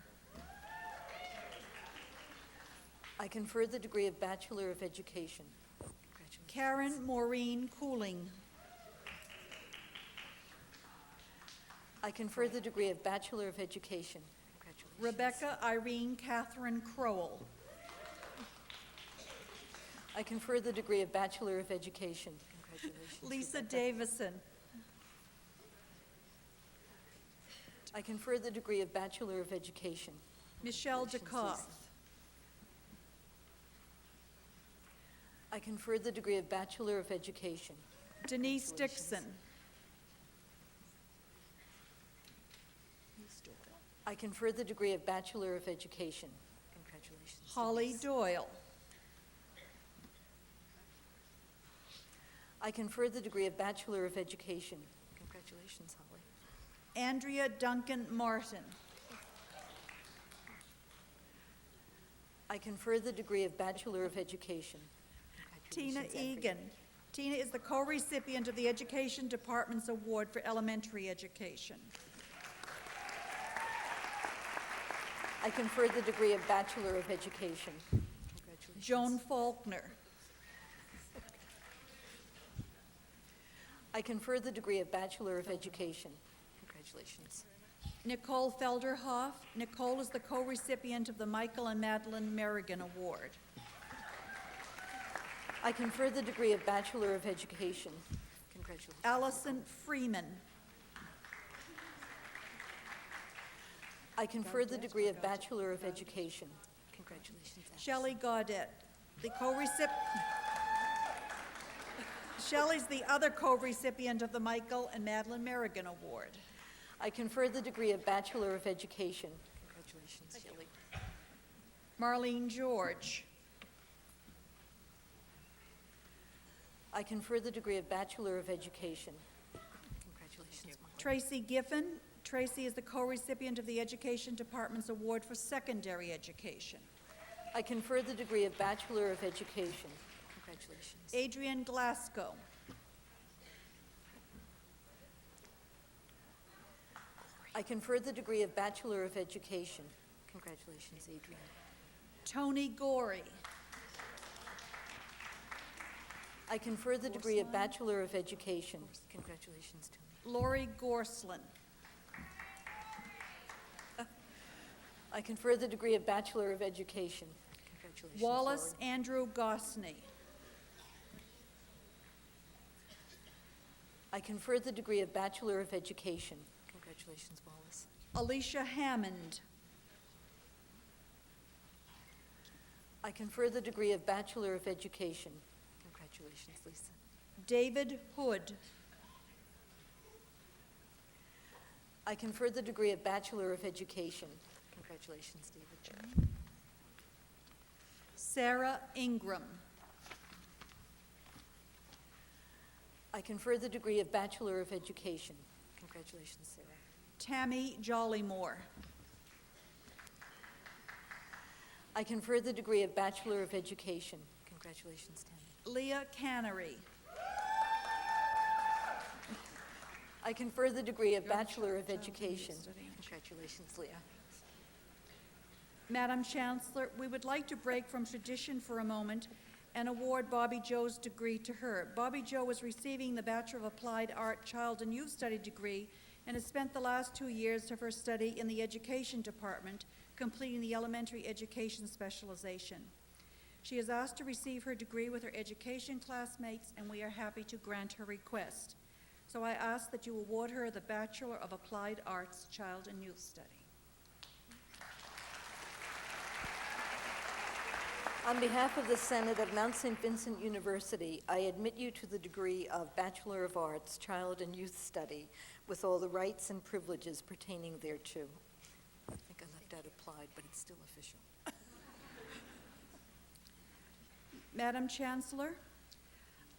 Speaker 5: I confer the degree of Bachelor of Education. Congratulations.
Speaker 6: Karen Maureen Cooling.
Speaker 5: I confer the degree of Bachelor of Education. Congratulations.
Speaker 6: Rebecca Irene Catherine Crowell.
Speaker 5: I confer the degree of Bachelor of Education. Congratulations.
Speaker 6: Lisa
Speaker 5: Rebecca.
Speaker 6: Davison.
Speaker 5: I confer the degree of Bachelor of Education.
Speaker 6: Michelle
Speaker 5: Congratulations,
Speaker 6: DeCoff.
Speaker 5: Lisa. I confer the degree of Bachelor of Education.
Speaker 6: Denise
Speaker 5: Congratulations.
Speaker 6: Dixon.
Speaker 5: I confer the degree of Bachelor of Education. Congratulations.
Speaker 6: Holly
Speaker 5: Denise.
Speaker 6: Doyle.
Speaker 5: I confer the degree of Bachelor of Education. Congratulations, Holly.
Speaker 6: Andrea Duncan Martin.
Speaker 5: I confer the degree of Bachelor of Education.
Speaker 6: Tina
Speaker 5: Congratulations,
Speaker 6: Egan. Tina is the co-recipient of the Education Department's Award for Elementary Education.
Speaker 5: I confer the degree of Bachelor of Education. Congratulations.
Speaker 6: Joan Faulkner.
Speaker 5: I confer the degree of Bachelor of Education. Congratulations.
Speaker 6: Nicole Felderhoff. Nicole is the co-recipient of the Michael and Madeline Merrigan Award.
Speaker 5: I confer the degree of Bachelor of Education. Congratulations.
Speaker 6: Allison Freeman.
Speaker 5: I confer the degree of Bachelor of Education. Congratulations. Allison.
Speaker 6: Shelley Gaudet. The co-recipient. Shelley's the other co-recipient of the Michael and Madeline Merrigan Award.
Speaker 5: I confer the degree of Bachelor of Education. Congratulations, Shelley.
Speaker 6: Marlene George.
Speaker 5: I confer the degree of Bachelor of Education. Congratulations, Marlene.
Speaker 6: Tracy Giffen. Tracy is the co-recipient of the Education Department's Award for Secondary Education.
Speaker 5: I confer the degree of Bachelor of Education. Congratulations.
Speaker 6: Adrian Glasgow.
Speaker 5: I confer the degree of Bachelor of Education. Congratulations, Adrian.
Speaker 6: Toni Goree.
Speaker 5: I confer the degree of Bachelor of Education. Congratulations, Tony.
Speaker 6: Lori Gorslin.
Speaker 5: I confer the degree of Bachelor of Education. Congratulations,
Speaker 6: Wallace
Speaker 5: Lori.
Speaker 6: Andrew Gosney.
Speaker 5: I confer the degree of Bachelor of Education. Congratulations, Wallace.
Speaker 6: Alicia Hammond.
Speaker 5: I confer the degree of Bachelor of Education. Congratulations, Lisa.
Speaker 6: David Hood.
Speaker 5: I confer the degree of Bachelor of Education. Congratulations, David.
Speaker 6: Sarah Ingram.
Speaker 5: I confer the degree of Bachelor of Education. Congratulations, Sarah.
Speaker 6: Tammy Jollymore.
Speaker 5: I confer the degree of Bachelor of Education. Congratulations, Tammy.
Speaker 6: Leah Cannery.
Speaker 5: I confer the degree of Bachelor of Education. Congratulations, Leah.
Speaker 6: Madam Chancellor, we would like to break from tradition for a moment and award Bobby Joe's degree to her. Bobby Joe is receiving the Bachelor of Applied Art Child and Youth Study degree and has spent the last 2 years of her study in the Education Department, completing the Elementary Education specialization. She is asked to receive her degree with her education classmates, and we are happy to grant her request. So I ask that you award her the Bachelor of Applied Arts Child and Youth Study.
Speaker 5: On behalf of the Senate of Mount St. Vincent University, I admit you to the degree of Bachelor of Arts, Child and Youth Study, with all the rights and privileges pertaining thereto. I think I left out applied, but it's still official.
Speaker 6: Madam Chancellor,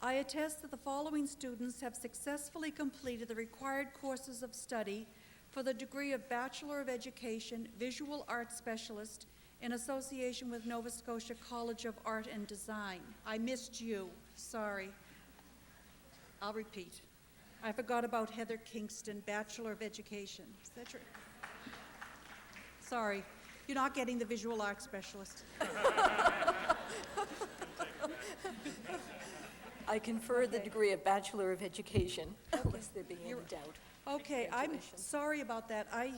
Speaker 6: I attest that the following students have successfully completed the required courses of study for the degree of Bachelor of Education, Visual Arts Specialist, in association with Nova Scotia College of Art and Design. I missed you, sorry. I'll repeat. I forgot about Heather Kingston, Bachelor of Education. Is that true? Sorry, you're not getting the Visual Arts Specialist.
Speaker 5: I confer the degree of Bachelor of Education, unless there be any doubt.
Speaker 6: Okay, I'm
Speaker 5: Congratulations.
Speaker 6: sorry about that. I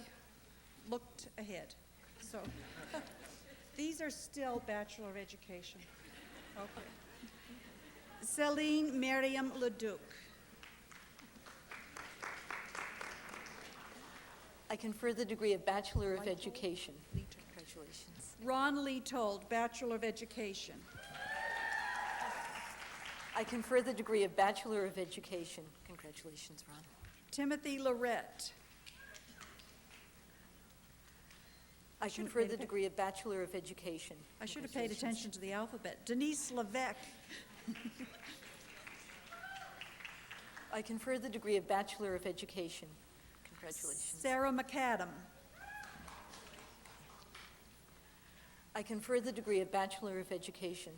Speaker 6: looked ahead. So these are still Bachelor of Education. Okay. Celine Miriam Leduc.
Speaker 5: I confer the degree of Bachelor of Education. Congratulations.
Speaker 6: Ron Leetold, Bachelor of Education.
Speaker 5: I confer the degree of Bachelor of Education. Congratulations, Ron.
Speaker 6: Timothy Lorette.
Speaker 5: I confer the degree of Bachelor of Education.
Speaker 6: I should have paid attention to the alphabet. Denise Levesque.
Speaker 5: I confer the degree of Bachelor of Education. Congratulations.
Speaker 6: Sarah McAdam.
Speaker 5: I confer the degree of Bachelor of Education.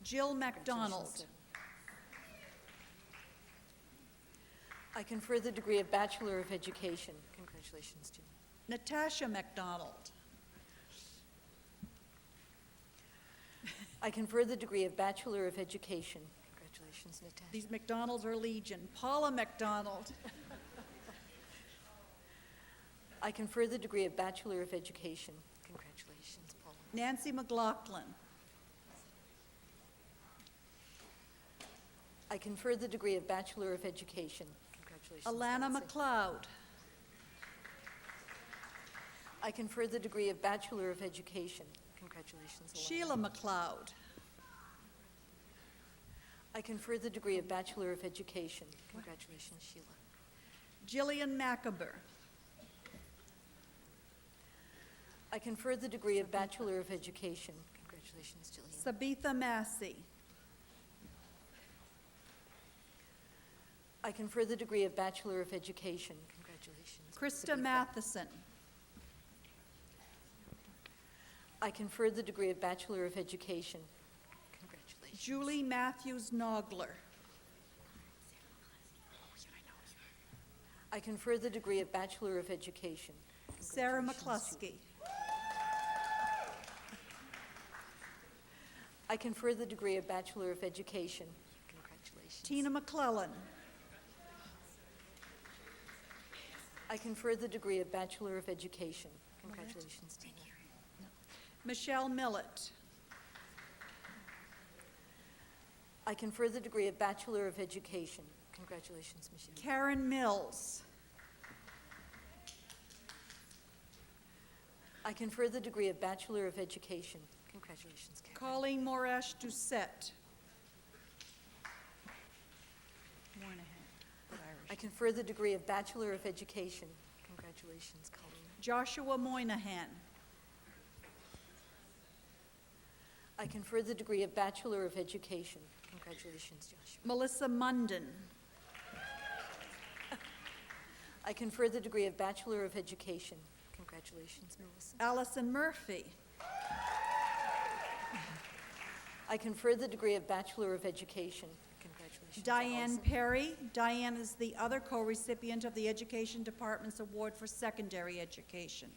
Speaker 6: Jill
Speaker 5: Congratulations,
Speaker 6: MacDonald.
Speaker 5: Sarah. I confer the degree of Bachelor of Education. Congratulations, Jill.
Speaker 6: Natasha MacDonald.
Speaker 5: I confer the degree of Bachelor of Education. Congratulations, Natasha.
Speaker 6: These McDonalds are legion. Paula MacDonald.
Speaker 5: I confer the degree of Bachelor of Education. Congratulations, Paula.
Speaker 6: Nancy McLaughlin.
Speaker 5: I confer the degree of Bachelor of Education. Congratulations,
Speaker 6: Alana
Speaker 5: Nancy.
Speaker 6: McLeod.
Speaker 5: I confer the degree of Bachelor of Education. Congratulations, Alana.
Speaker 6: Sheila McLeod.
Speaker 5: I confer the degree of Bachelor of Education. Congratulations, Sheila.
Speaker 6: Jillian Macaber.
Speaker 5: I confer the degree of Bachelor of Education. Congratulations, Jillian.
Speaker 6: Sabitha Massey.
Speaker 5: I confer the degree of Bachelor of Education. Congratulations.
Speaker 6: Krista
Speaker 5: Sabitha.
Speaker 6: Matheson.
Speaker 5: I confer the degree of Bachelor of Education. Congratulations.
Speaker 6: Julie Matthews Nogler.
Speaker 5: I confer the degree of Bachelor of Education.
Speaker 6: Sarah
Speaker 5: Congratulations,
Speaker 6: McCluskey.
Speaker 5: I confer the degree of Bachelor of Education. Congratulations.
Speaker 6: Tina McClellan.
Speaker 5: I confer the degree of Bachelor of Education. Congratulations, Tina.
Speaker 6: Michelle Millett.
Speaker 5: I confer the degree of Bachelor of Education. Congratulations, Michelle.
Speaker 6: Karen Mills.
Speaker 5: I confer the degree of Bachelor of Education. Congratulations, Karen.
Speaker 6: Colleen Morash Doucette. Moynihan, but
Speaker 5: I
Speaker 6: Irish.
Speaker 5: confer the degree of Bachelor of Education. Congratulations, Colleen.
Speaker 6: Joshua Moynihan.
Speaker 5: I confer the degree of Bachelor of Education. Congratulations, Joshua.
Speaker 6: Melissa Munden.
Speaker 5: I I confer the degree of Bachelor of Education. Congratulations, Melissa.
Speaker 6: Allison Murphy.
Speaker 5: I confer the degree of Bachelor of Education. Congratulations,
Speaker 6: Diane
Speaker 5: Allison.
Speaker 6: Perry. Diane is the other co-recipient of the Education Department's Award for Secondary Education.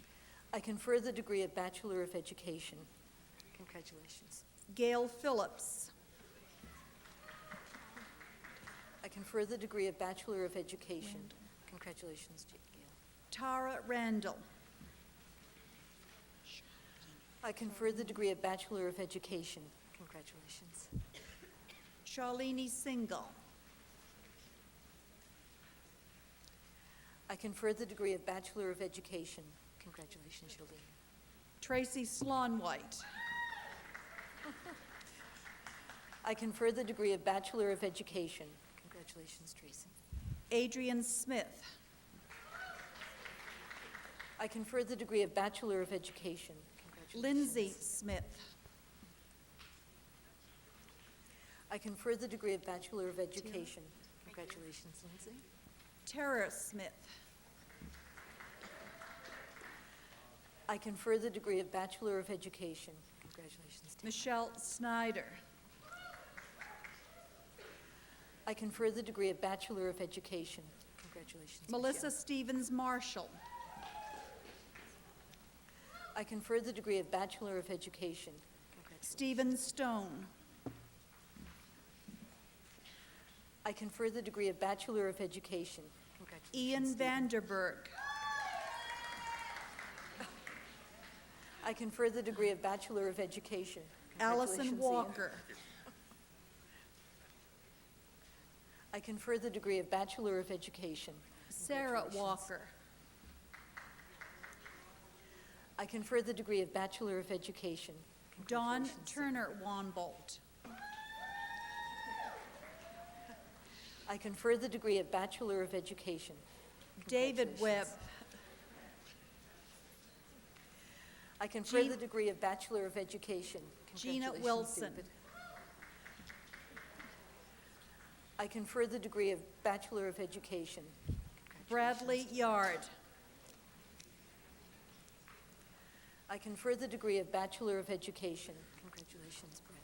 Speaker 5: I confer the degree of Bachelor of Education. Congratulations.
Speaker 6: Gail Phillips.
Speaker 5: I confer the degree of Bachelor of Education. Congratulations, Gail.
Speaker 6: Tara Randall.
Speaker 5: I confer the degree of Bachelor of Education. Congratulations.
Speaker 6: Charlene Single.
Speaker 5: I confer the degree of Bachelor of Education. Congratulations, Yolene.
Speaker 6: Tracy Slonwhite.
Speaker 5: I confer the degree of Bachelor of Education. Congratulations, Tracy.
Speaker 6: Adrian Smith.
Speaker 5: I confer the degree of Bachelor of Education. Congratulations.
Speaker 6: Lindsay Smith.
Speaker 5: I confer the degree of Bachelor of Education. Congratulations, Lindsay.
Speaker 6: Tara Smith.
Speaker 5: I confer the degree of Bachelor of Education. Congratulations, Tim.
Speaker 6: Michelle Snyder.
Speaker 5: I confer the degree of Bachelor of Education. Congratulations,
Speaker 6: Melissa
Speaker 5: Michelle.
Speaker 6: Stevens Marshall.
Speaker 5: I confer the degree of Bachelor of Education. Congratulations.
Speaker 6: Stephen Stone.
Speaker 5: I confer the degree of Bachelor of Education. Congratulations,
Speaker 6: Ian
Speaker 5: Stephen.
Speaker 6: Vanderberg.
Speaker 5: I confer the degree of Bachelor of Education.
Speaker 6: Allison
Speaker 5: Congratulations, Ian.
Speaker 6: Walker.
Speaker 5: I confer the degree of Bachelor of Education.
Speaker 6: Sarah
Speaker 5: Congratulations.
Speaker 6: Walker.
Speaker 5: I confer the degree of Bachelor of Education.
Speaker 6: Dawn
Speaker 5: Congratulations,
Speaker 6: Turner Wanbolt.
Speaker 5: I confer the degree of Bachelor of Education.
Speaker 6: David Webb.
Speaker 5: Congratulations. I confer
Speaker 6: Jean-
Speaker 5: the degree of Bachelor of Education.
Speaker 6: Gina
Speaker 5: Congratulations,
Speaker 6: Wilson.
Speaker 5: David. I confer the degree of Bachelor of Education.
Speaker 6: Bradley Yard.
Speaker 5: I confer the degree of Bachelor of Education. Congratulations, Bradley.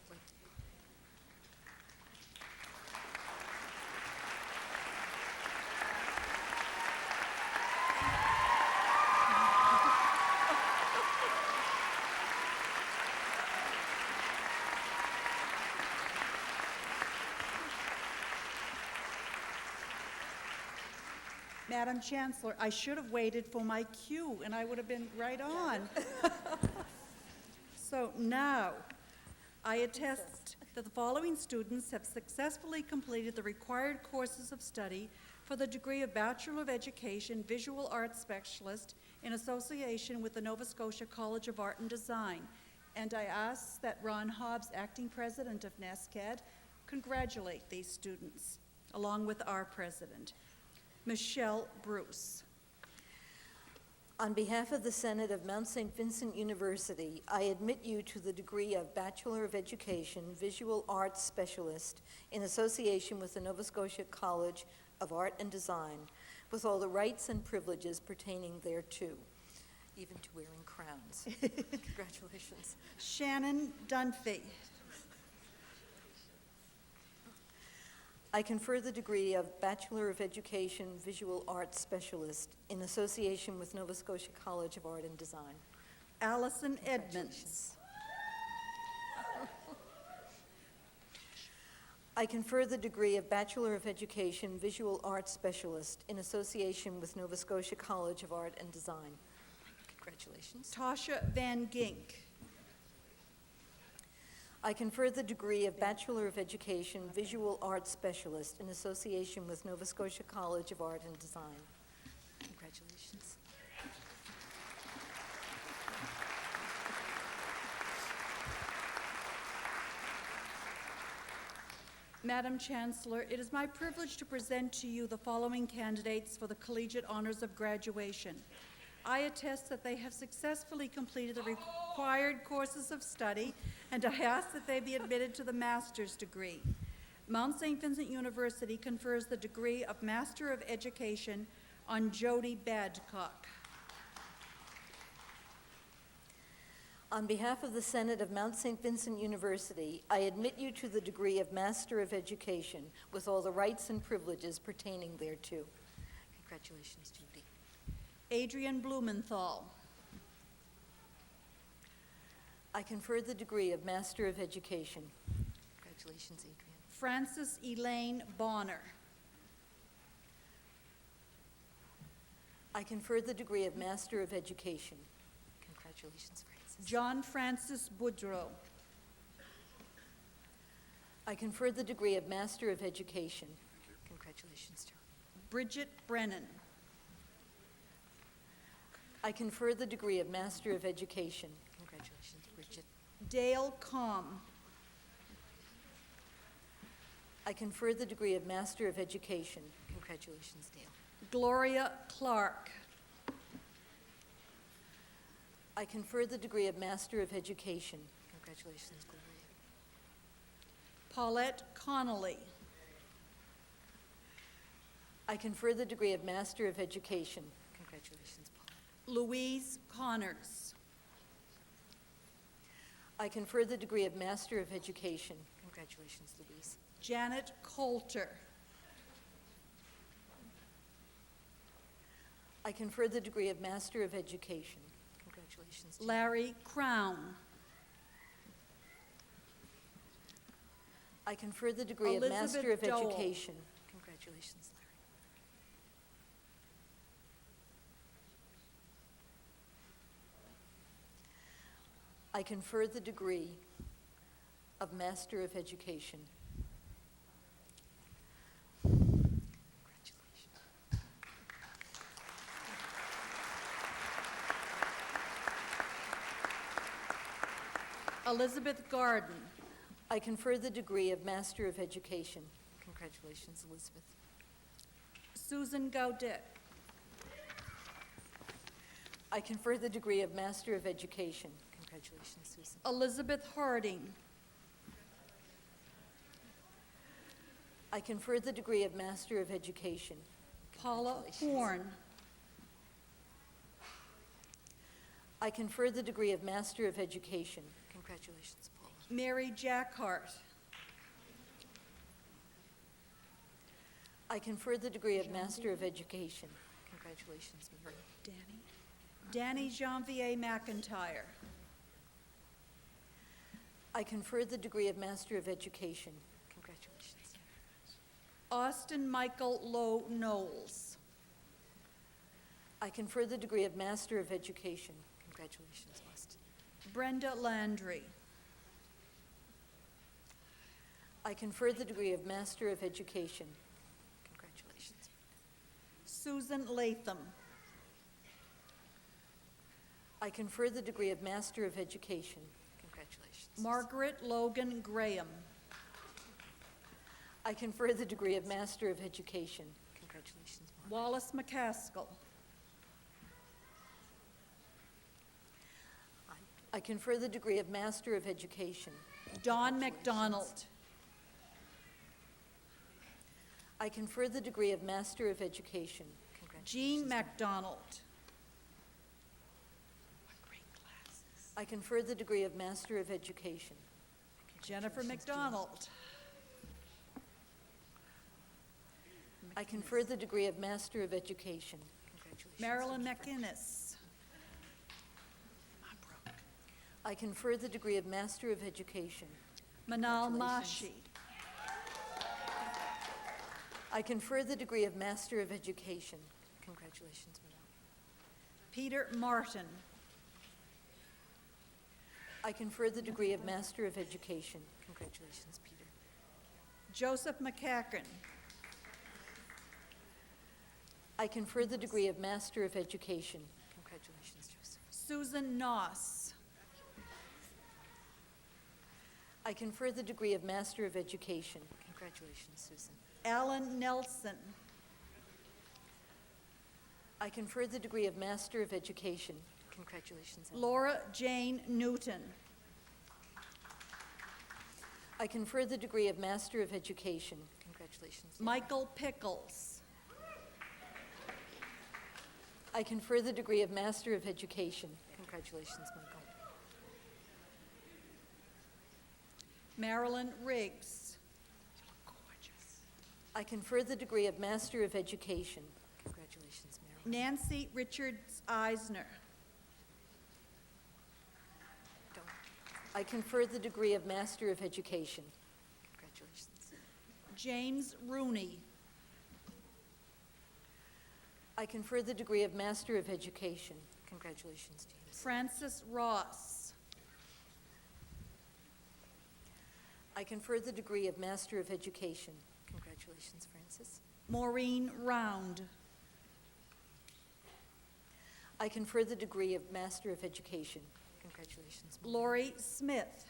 Speaker 6: Madam Chancellor, I should have waited for my cue, and I would have been right on. So now, I attest that the following students have successfully completed the required courses of study for the degree of Bachelor of Education Visual Arts Specialist in association with the Nova Scotia College of Art and Design. And I ask that Ron Hobbs, acting president of NSCAD, congratulate these students, along with our president. Michelle Bruce.
Speaker 5: On behalf of the Senate of Mount St. Vincent University, I admit you to the degree of Bachelor of Education Visual Arts Specialist in association with the Nova Scotia College of Art and Design, with all the rights and privileges pertaining thereto, even to wearing crowns. Congratulations.
Speaker 6: Shannon Dunphy.
Speaker 5: I confer the degree of Bachelor of Education Visual Arts Specialist in association with Nova Scotia College of Art and Design.
Speaker 6: Allison Edmonds.
Speaker 5: I confer the degree of Bachelor of Education Visual Arts Specialist in association with Nova Scotia College of Art and Design. Congratulations.
Speaker 6: Tasha Van Gink.
Speaker 5: I confer the degree of Bachelor of Education Visual Arts Specialist in association with Nova Scotia College of Art and Design. Congratulations.
Speaker 6: Madam Chancellor, it is my privilege to present to you the following candidates for the Collegiate Honors of Graduation. I attest that they have successfully completed the required courses of study, and I ask that they be admitted to the master's degree. Mount St. Vincent University confers the degree of Master of Education on Jody Badcock.
Speaker 5: On behalf of the Senate of Mount St. Vincent University, I admit you to the degree of Master of Education with all the rights and privileges pertaining thereto. Congratulations, Judy.
Speaker 6: Adrian Blumenthal.
Speaker 5: I confer the degree of Master of Education. Congratulations, Adrian.
Speaker 6: Frances Elaine Bonner.
Speaker 5: I confer the degree of Master of Education. Congratulations, Francis.
Speaker 6: John Francis Boudreau.
Speaker 5: I confer the degree of Master of Education. Congratulations, John.
Speaker 6: Bridget Brennan.
Speaker 5: I confer the degree of Master of Education. Congratulations, Bridget.
Speaker 6: Dale Com.
Speaker 5: I confer the degree of Master of Education. Congratulations, Dale.
Speaker 6: Gloria Clark.
Speaker 5: I confer the degree of Master of Education. Congratulations, Gloria.
Speaker 6: Paulette Connolly.
Speaker 5: I confer the degree of Master of Education. Congratulations, Paul.
Speaker 6: Louise Connors.
Speaker 5: I confer the degree of Master of Education. Congratulations, Louise.
Speaker 6: Janet Coulter.
Speaker 5: I confer the degree of Master of Education. Congratulations, Janet.
Speaker 6: Larry Crown.
Speaker 5: I confer the degree of Master
Speaker 6: Elisabeth
Speaker 5: of
Speaker 6: Dole.
Speaker 5: Education. Congratulations, Larry. I confer the degree of Master of Education. Congratulations.
Speaker 6: Elizabeth Garden.
Speaker 5: I confer the degree of Master of Education. Congratulations, Elisabeth.
Speaker 6: Susan Gaudet.
Speaker 5: I confer the degree of Master of Education. Congratulations, Susan.
Speaker 6: Elizabeth Harding.
Speaker 5: I confer the degree of Master of Education.
Speaker 6: Paula
Speaker 5: Congratulations.
Speaker 6: Horn.
Speaker 5: I confer the degree of Master of Education. Congratulations, Paula.
Speaker 6: Mary Jackhart.
Speaker 5: I confer the degree of Master of Education. Congratulations, Mary.
Speaker 6: Danny Janvier McIntyre.
Speaker 5: I confer the degree of Master of Education. Congratulations.
Speaker 6: Austin Michael Lowe Knowles.
Speaker 5: I confer the degree of Master of Education. Congratulations, Austin.
Speaker 6: Brenda Landry.
Speaker 5: I confer the degree of Master of Education. Congratulations.
Speaker 6: Susan Latham.
Speaker 5: I confer the degree of Master of Education. Congratulations.
Speaker 6: Margaret Logan Graham.
Speaker 5: I confer the degree of Master of Education. Congratulations, Margaret.
Speaker 6: Wallace McCaskill.
Speaker 5: I confer the degree of Master of Education.
Speaker 6: Don McDonald.
Speaker 5: I confer the degree of Master of Education. Congratulations.
Speaker 6: Jean MacDonald.
Speaker 5: I confer the degree of Master of Education.
Speaker 6: Jennifer McDonald.
Speaker 5: I confer the degree of Master of Education. Congratulations.
Speaker 6: Marilyn McInnes.
Speaker 5: I confer the degree of Master of Education.
Speaker 6: Manal
Speaker 5: Congratulations.
Speaker 6: Mashi.
Speaker 5: I confer the degree of Master of Education. Congratulations, Manal.
Speaker 6: Peter Martin.
Speaker 5: I confer the degree of Master of Education. Congratulations, Peter.
Speaker 6: Joseph McCacken.
Speaker 5: I confer the degree of Master of Education. Congratulations, Joseph.
Speaker 6: Susan Noss.
Speaker 5: I confer the degree of Master of Education. Congratulations, Susan.
Speaker 6: Alan Nelson.
Speaker 5: I confer the degree of Master of Education. Congratulations, Alan.
Speaker 6: Laura Jane Newton.
Speaker 5: I confer the degree of Master of Education. Congratulations. Laura.
Speaker 6: Michael Pickles.
Speaker 5: I confer the degree of Master of Education. Congratulations, Michael.
Speaker 6: Marilyn Riggs.
Speaker 5: I confer the degree of Master of Education. Congratulations, Marilyn.
Speaker 6: Nancy Richards Eisner.
Speaker 5: I confer the degree of Master of Education. Congratulations.
Speaker 6: James Rooney.
Speaker 5: I confer the degree of Master of Education. Congratulations, James.
Speaker 6: Francis Ross.
Speaker 5: I confer the degree of Master of Education. Congratulations, Francis.
Speaker 6: Maureen Round.
Speaker 5: I confer the degree of Master of Education. Congratulations. Maureen.
Speaker 6: Lori Smith.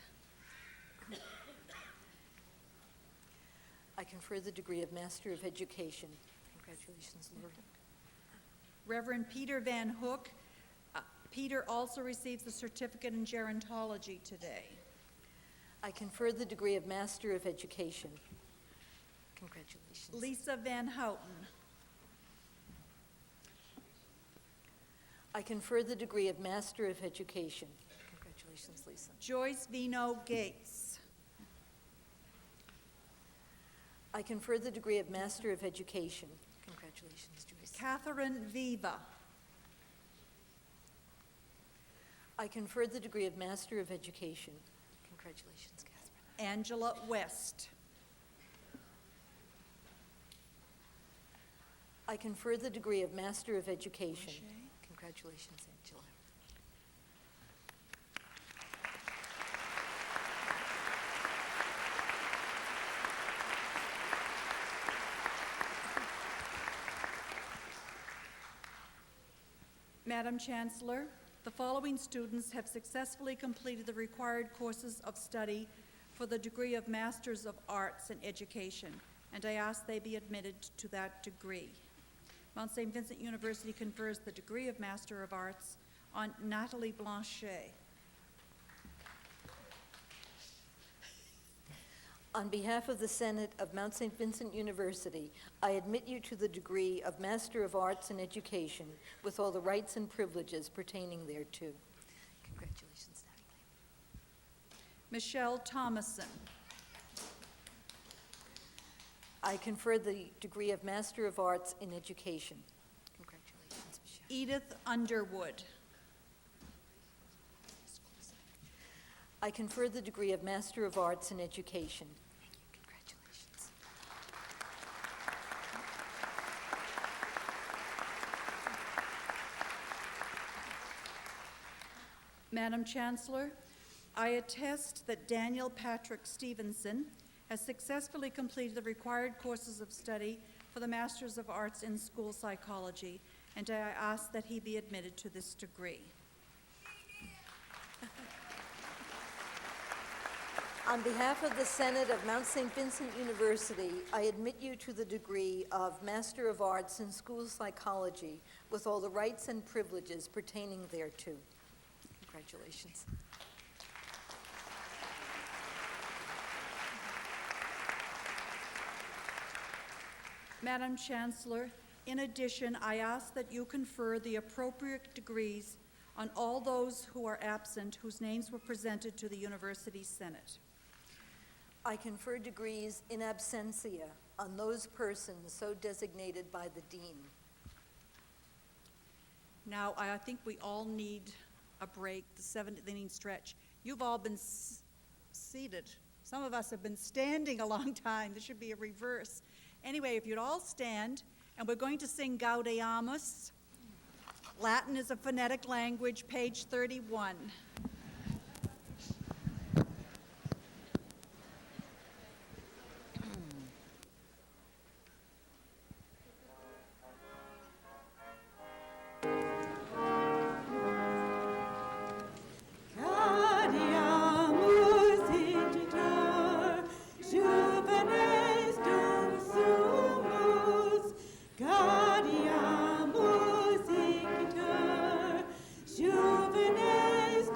Speaker 5: I confer the degree of Master of Education. Congratulations, Lori.
Speaker 6: Reverend Peter Van Hook. Peter also receives the certificate in gerontology today.
Speaker 5: I confer the degree of Master of Education. Congratulations.
Speaker 6: Lisa Van Houten.
Speaker 5: I confer the degree of Master of Education. Congratulations, Lisa.
Speaker 6: Joyce Vino Gates.
Speaker 5: I confer the degree of Master of Education. Congratulations, Joyce.
Speaker 6: Catherine Viva.
Speaker 5: I confer the degree of Master of Education. Congratulations, Catherine.
Speaker 6: Angela West.
Speaker 5: I confer the degree of Master of Education. Congratulations, Angela.
Speaker 6: Madam Chancellor, the following students have successfully completed the required courses of study for the degree of Masters of Arts in Education, and I ask they be admitted to that degree. Mount St. Vincent University confers the degree of Master of Arts on Natalie Blanchet.
Speaker 5: On behalf of the Senate of Mount St. Vincent University, I admit you to the degree of Master of Arts in Education with all the rights and privileges pertaining thereto. Congratulations, Natalie.
Speaker 6: Michelle Thomason.
Speaker 5: I confer the degree of Master of Arts in Education. Congratulations, Michelle.
Speaker 6: Edith Underwood.
Speaker 5: I confer the degree of Master of Arts in Education. Congratulations.
Speaker 6: Madam Chancellor, I attest that Daniel Patrick Stevenson has successfully completed the required courses of study for the Masters of Arts in School Psychology, and I ask that he be admitted to this degree.
Speaker 5: On behalf of the Senate of Mount St. Vincent University, I admit you to the degree of Master of Arts in School Psychology with all the rights and privileges pertaining thereto. Congratulations.
Speaker 6: Madam Chancellor, in addition, I ask that you confer the appropriate degrees on all those who are absent whose names were presented to the University Senate.
Speaker 5: I confer degrees in absentia on those persons so designated by the dean.
Speaker 6: Now, I think we all need a break, the seventh inning stretch. You've all been seated. Some of us have been standing a long time. This should be a reverse. Anyway, if you'd all stand, and we're going to sing Gaudeamus. Latin is a phonetic language, page 31.
Speaker 7: Juvenes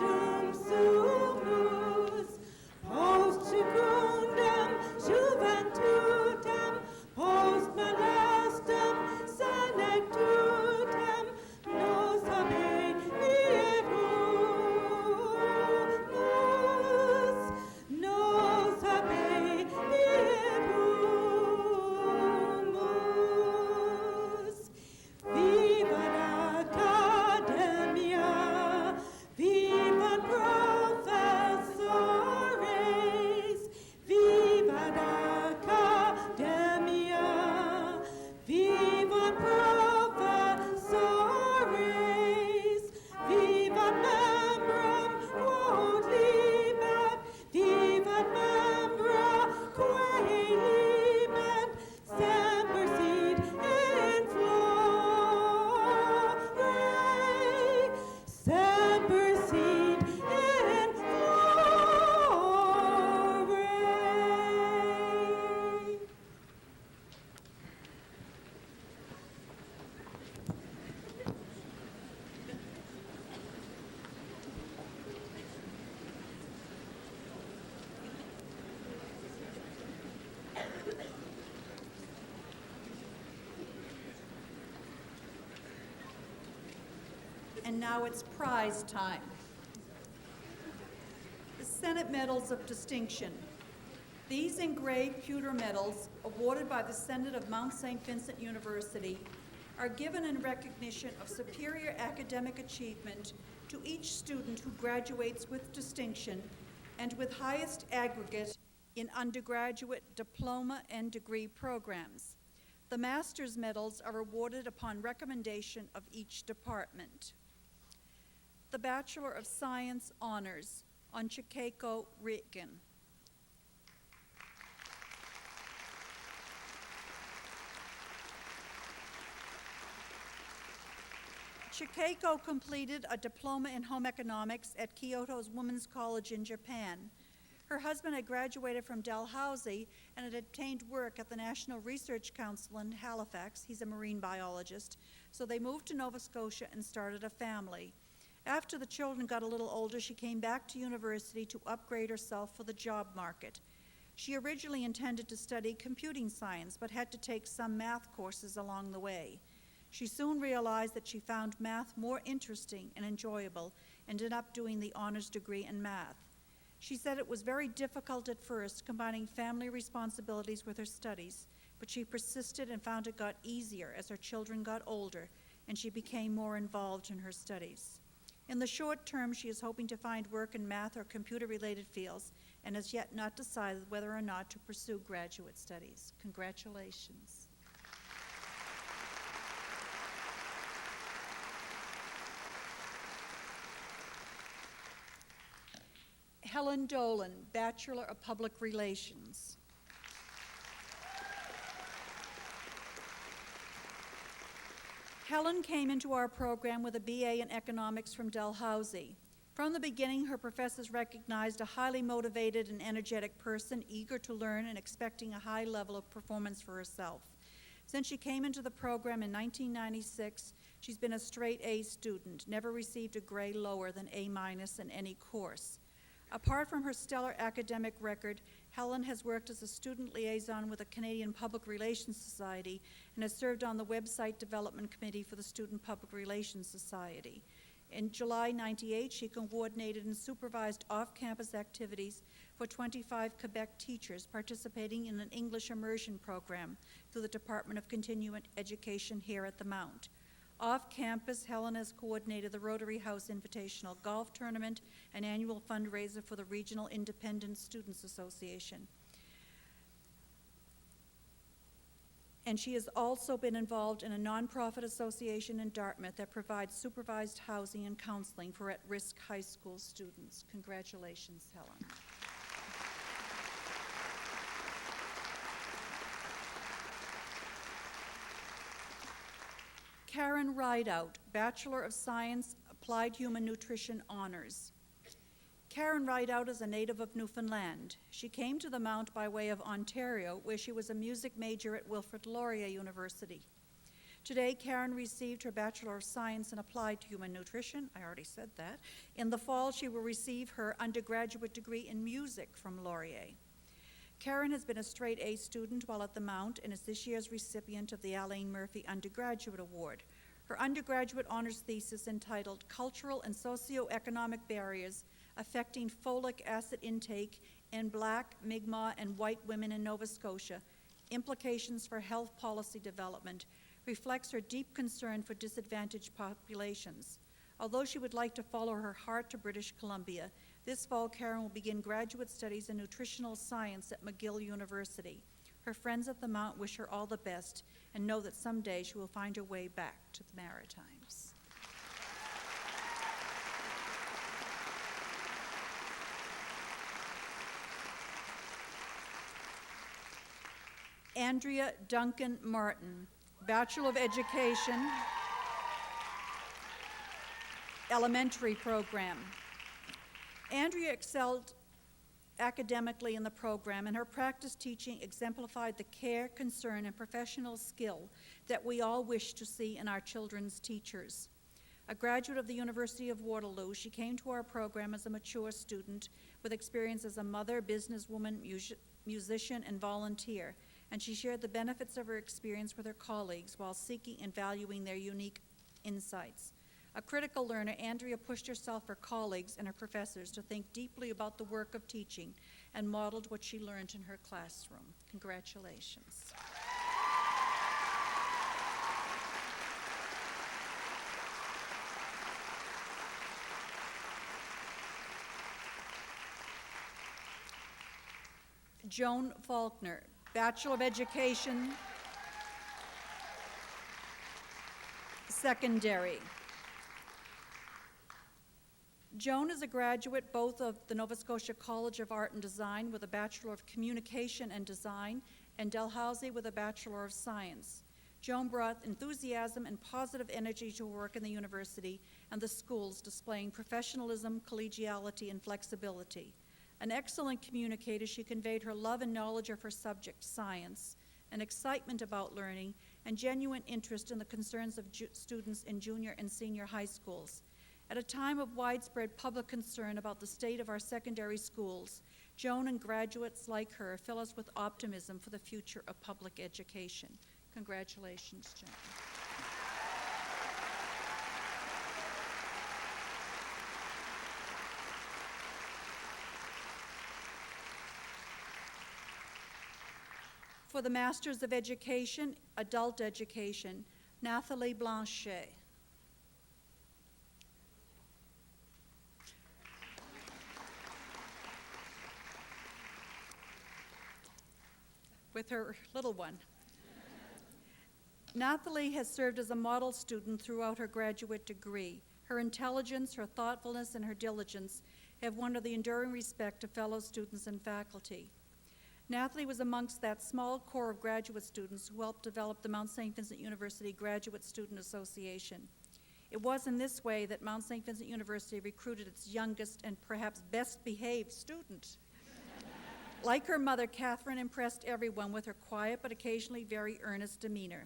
Speaker 6: And now it's prize time. The Senate Medals of Distinction. These engraved pewter medals, awarded by the Senate of Mount St. Vincent University, are given in recognition of superior academic achievement to each student who graduates with distinction and with highest aggregate in undergraduate diploma and degree programs. The master's medals are awarded upon recommendation of each department. The Bachelor of Science Honors on Chicago Riggin. Chicago completed a diploma in home economics at Kyoto's Women's College in Japan. Her husband had graduated from Dalhousie and had obtained work at the National Research Council in Halifax. He's a marine biologist. So they moved to Nova Scotia and started a family. After the children got a little older, she came back to university to upgrade herself for the job market. She originally intended to study computing science, but had to take some math courses along the way. She soon realized that she found math more interesting and enjoyable and ended up doing the honors degree in math. She said it was very difficult at first, combining family responsibilities with her studies, but she persisted and found it got easier as her children got older and she became more involved in her studies. In the short term, she is hoping to find work in math or computer-related fields and has yet not decided whether or not to pursue graduate studies. Congratulations. Helen Dolan, Bachelor of Public Relations. Helen came into our program with a BA in economics from Dalhousie. From the beginning, her professors recognized a highly motivated and energetic person, eager to learn and expecting a high level of performance for herself. Since she came into the program in 1996, she's been a straight A student, never received a grade lower than A- in any course. Apart from her stellar academic record, Helen has worked as a student liaison with the Canadian Public Relations Society and has served on the Website Development Committee for the Student Public Relations Society. In July '98, she coordinated and supervised off-campus activities for 25 Quebec teachers participating in an English immersion program through the Department of Continuing Education here at the Mount. Off-campus, Helen has coordinated the Rotary House Invitational Golf Tournament, an annual fundraiser for the Regional Independent Students Association. And she has also been involved in a nonprofit association in Dartmouth that provides supervised housing and counseling for at-risk high school students. Congratulations, Helen. Karen Rideout, Bachelor of Science, Applied Human Nutrition Honors. Karen Rideout is a native of Newfoundland. She came to the Mount by way of Ontario, where she was a music major at Wilfrid Laurier University. Today, Karen received her Bachelor of Science in Applied Human Nutrition. I already said that. In the fall, she will receive her undergraduate degree in music from Laurier. Karen has been a straight A student while at the Mount and is this year's recipient of the Alain Murphy Undergraduate Award. Her undergraduate honors thesis entitled Cultural and Socioeconomic Barriers Affecting Folic Acid Intake in Black, Mi'kmaq, and White Women in Nova Scotia, Implications for Health Policy Development, reflects her deep concern for disadvantaged populations. Although she would like to follow her heart to British Columbia, this fall Karen will begin graduate studies in nutritional science at McGill University. Her friends at the Mount wish her all the best and know that someday she will find her way back to the Maritimes. Andrea Duncan Martin, Bachelor of Education, Elementary Program. Andrea excelled academically in the program, and her practice teaching exemplified the care, concern, and professional skill that we all wish to see in our children's teachers. A graduate of the University of Waterloo, she came to our program as a mature student with experience as a mother, businesswoman, musician, and volunteer, and she shared the benefits of her experience with her colleagues while seeking and valuing their unique insights. A critical learner, Andrea pushed herself, her colleagues, and her professors to think deeply about the work of teaching and modeled what she learned in her classroom. Congratulations. Joan Faulkner, Bachelor of Education, Secondary. Joan is a graduate both of the Nova Scotia College of Art and Design with a Bachelor of Communication and Design and Dalhousie with a Bachelor of Science. Joan brought enthusiasm and positive energy to her work in the university and the schools, displaying professionalism, collegiality, and flexibility. An excellent communicator, she conveyed her love and knowledge of her subject, science, an excitement about learning, and genuine interest in the concerns of students in junior and senior high schools. At a time of widespread public concern about the state of our secondary schools, Joan and graduates like her fill us with optimism for the future of public education. Congratulations, Joan. For the Masters of Education, Adult Education, Nathalie Blanchet. With her little one. Nathalie has served as a model student throughout her graduate degree. Her intelligence, her thoughtfulness, and her diligence have won her the enduring respect of fellow students and faculty. Nathalie was amongst that small core of graduate students who helped develop the Mount St. Vincent University Graduate Student Association. It was in this way that Mount St. Vincent University recruited its youngest and perhaps best behaved student. Like her mother, Catherine impressed everyone with her quiet but occasionally very earnest demeanor.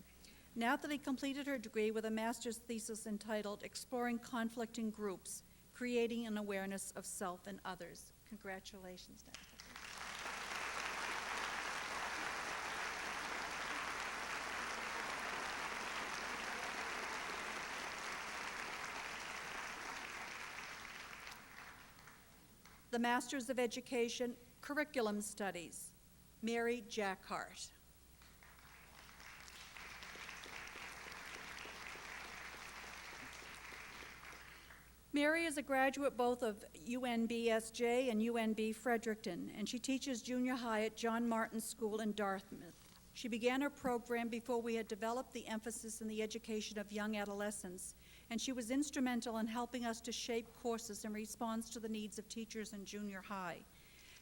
Speaker 6: Nathalie completed her degree with a master's thesis entitled Exploring Conflict in Groups, Creating an Awareness of Self and Others. Congratulations, Nathalie. The Masters of Education, Curriculum Studies, Mary Jackhart. Mary is a graduate both of UNBSJ and UNB Fredericton, and she teaches junior high at John Martin School in Dartmouth. She began her program before we had developed the emphasis in the education of young adolescents, and she was instrumental in helping us to shape courses in response to the needs of teachers in junior high.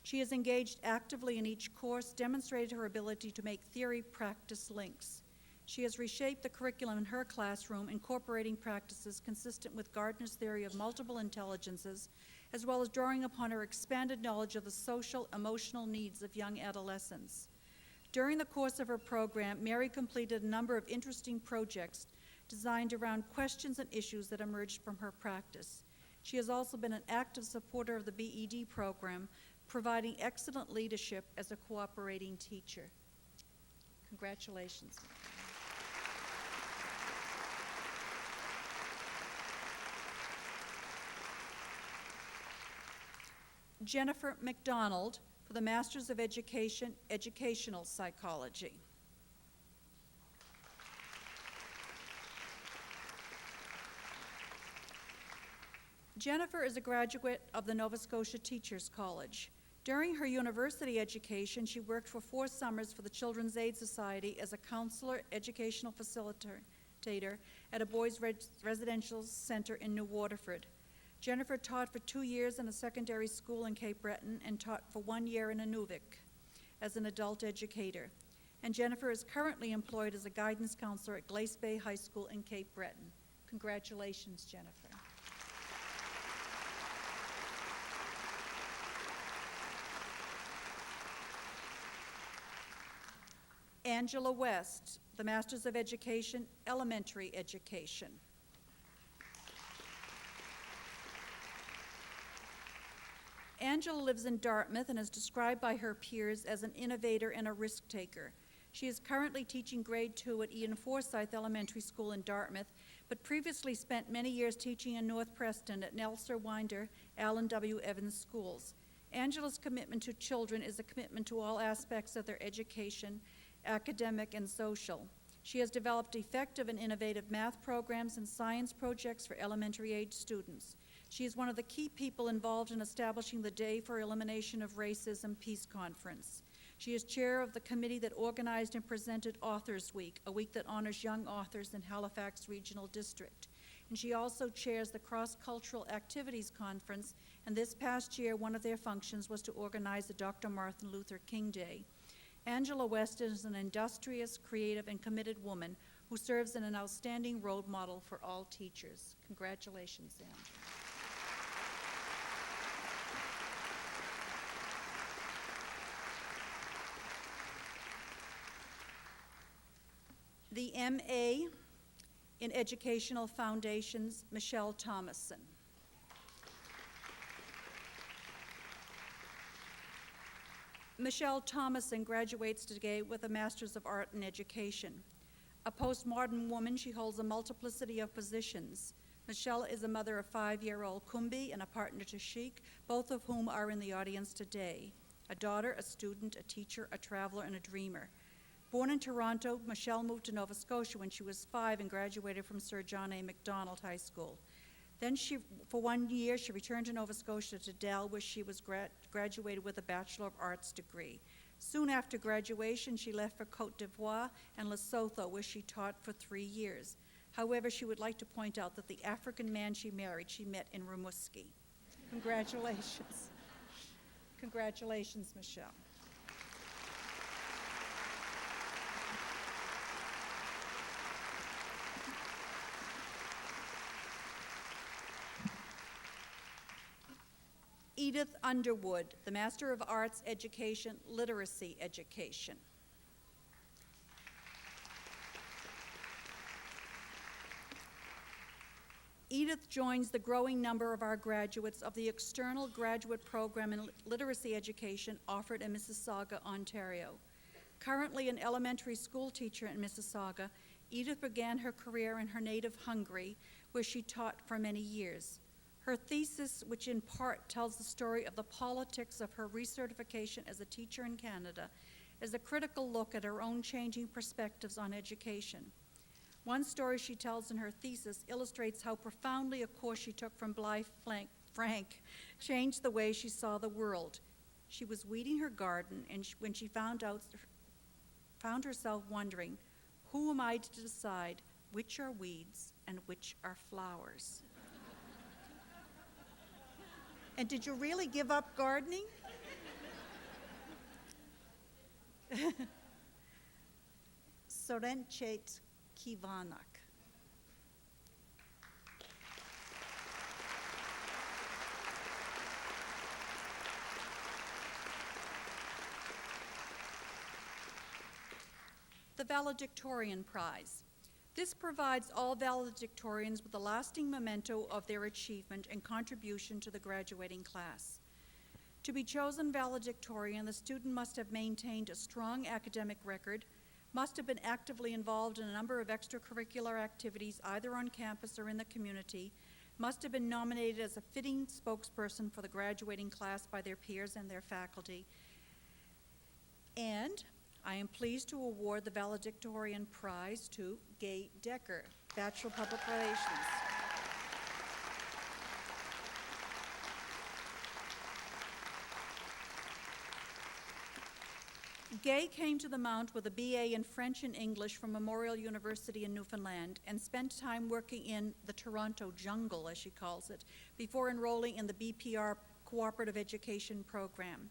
Speaker 6: She has engaged actively in each course, demonstrated her ability to make theory-practice links. She has reshaped the curriculum in her classroom, incorporating practices consistent with Gardner's theory of multiple intelligences, as well as drawing upon her expanded knowledge of the social, emotional needs of young adolescents. During the course of her program, Mary completed a number of interesting projects designed around questions and issues that emerged from her practice. She has also been an active supporter of the B.Ed program, providing excellent leadership as a cooperating teacher. Congratulations. Jennifer McDonald for the Masters of Education, Educational Psychology. Jennifer is a graduate of the Nova Scotia Teachers College. During her university education, she worked for 4 summers for the Children's Aid Society as a counselor, educational facilitator at a boys' residential center in New Waterford. Jennifer taught for 2 years in a secondary school in Cape Breton and taught for 1 year in Inuvik as an adult educator. And Jennifer is currently employed as a guidance counselor at Glace Bay High School in Cape Breton. Congratulations, Jennifer. Angela West, the Masters of Education, Elementary Education. Angela lives in Dartmouth and is described by her peers as an innovator and a risk taker. She is currently teaching grade 2 at Ian Forsyth Elementary School in Dartmouth, but previously spent many years teaching in North Preston at Nelson Winder, Allen W. Evans schools. Angela's commitment to children is a commitment to all aspects of their education, academic and social. She has developed effective and innovative math programs and science projects for elementary age students. She is one of the key people involved in establishing the Day for Elimination of Racism Peace Conference. She is chair of the committee that organized and presented Authors Week, a week that honors young authors in Halifax Regional District. And she also chairs the Cross-Cultural Activities Conference, and this past year one of their functions was to organize the Dr. Martin Luther King Day. Angela West is an industrious, creative, and committed woman who serves as an outstanding role model for all teachers. Congratulations, Angela. The M.A. in Educational Foundations, Michelle Thomason. Michelle Thomason graduates today with a Master's of Art in Education. A postmodern woman, she holds a multiplicity of positions. Michelle is a mother of 5-year-old Kumbi and a partner to Sheik, both of whom are in the audience today. A daughter, a student, a teacher, a traveler, and a dreamer. Born in Toronto, Michelle moved to Nova Scotia when she was 5 and graduated from Sir John A. Macdonald High School. Then for 1 year, she returned to Nova Scotia to Dell, where she was graduated with a Bachelor of Arts degree. Soon after graduation, she left for Côte d'Ivoire and Lesotho, where she taught for 3 years. However, she would like to point out that the African man she married, she met in Rimouski. Congratulations. Congratulations, Michelle. Edith Underwood, the Master of Arts Education, Literacy Education. Edith joins the growing number of our graduates of the external graduate program in literacy education offered in Mississauga, Ontario. Currently an elementary school teacher in Mississauga, Edith began her career in her native Hungary, where she taught for many years. Her thesis, which in part tells the story of the politics of her recertification as a teacher in Canada, is a critical look at her own changing perspectives on education. One story she tells in her thesis illustrates how profoundly a course she took from Blye Frank changed the way she saw the world. She was weeding her garden, and when she found herself wondering, who am I to decide which are weeds and which are flowers? And did you really give up gardening? Sorenchet Kivanak. The Valedictorian Prize. This provides all valedictorians with a lasting memento of their achievement and contribution to the graduating class. To be chosen valedictorian, the student must have maintained a strong academic record, must have been actively involved in a number of extracurricular activities either on campus or in the community, must have been nominated as a fitting spokesperson for the graduating class by their peers and their faculty, and I am pleased to award the valedictorian prize to Gay Decker, Bachelor of Public Relations. Gay came to the Mount with a BA in French and English from Memorial University in Newfoundland and spent time working in the Toronto jungle, as she calls it, before enrolling in the BPR Cooperative Education Program.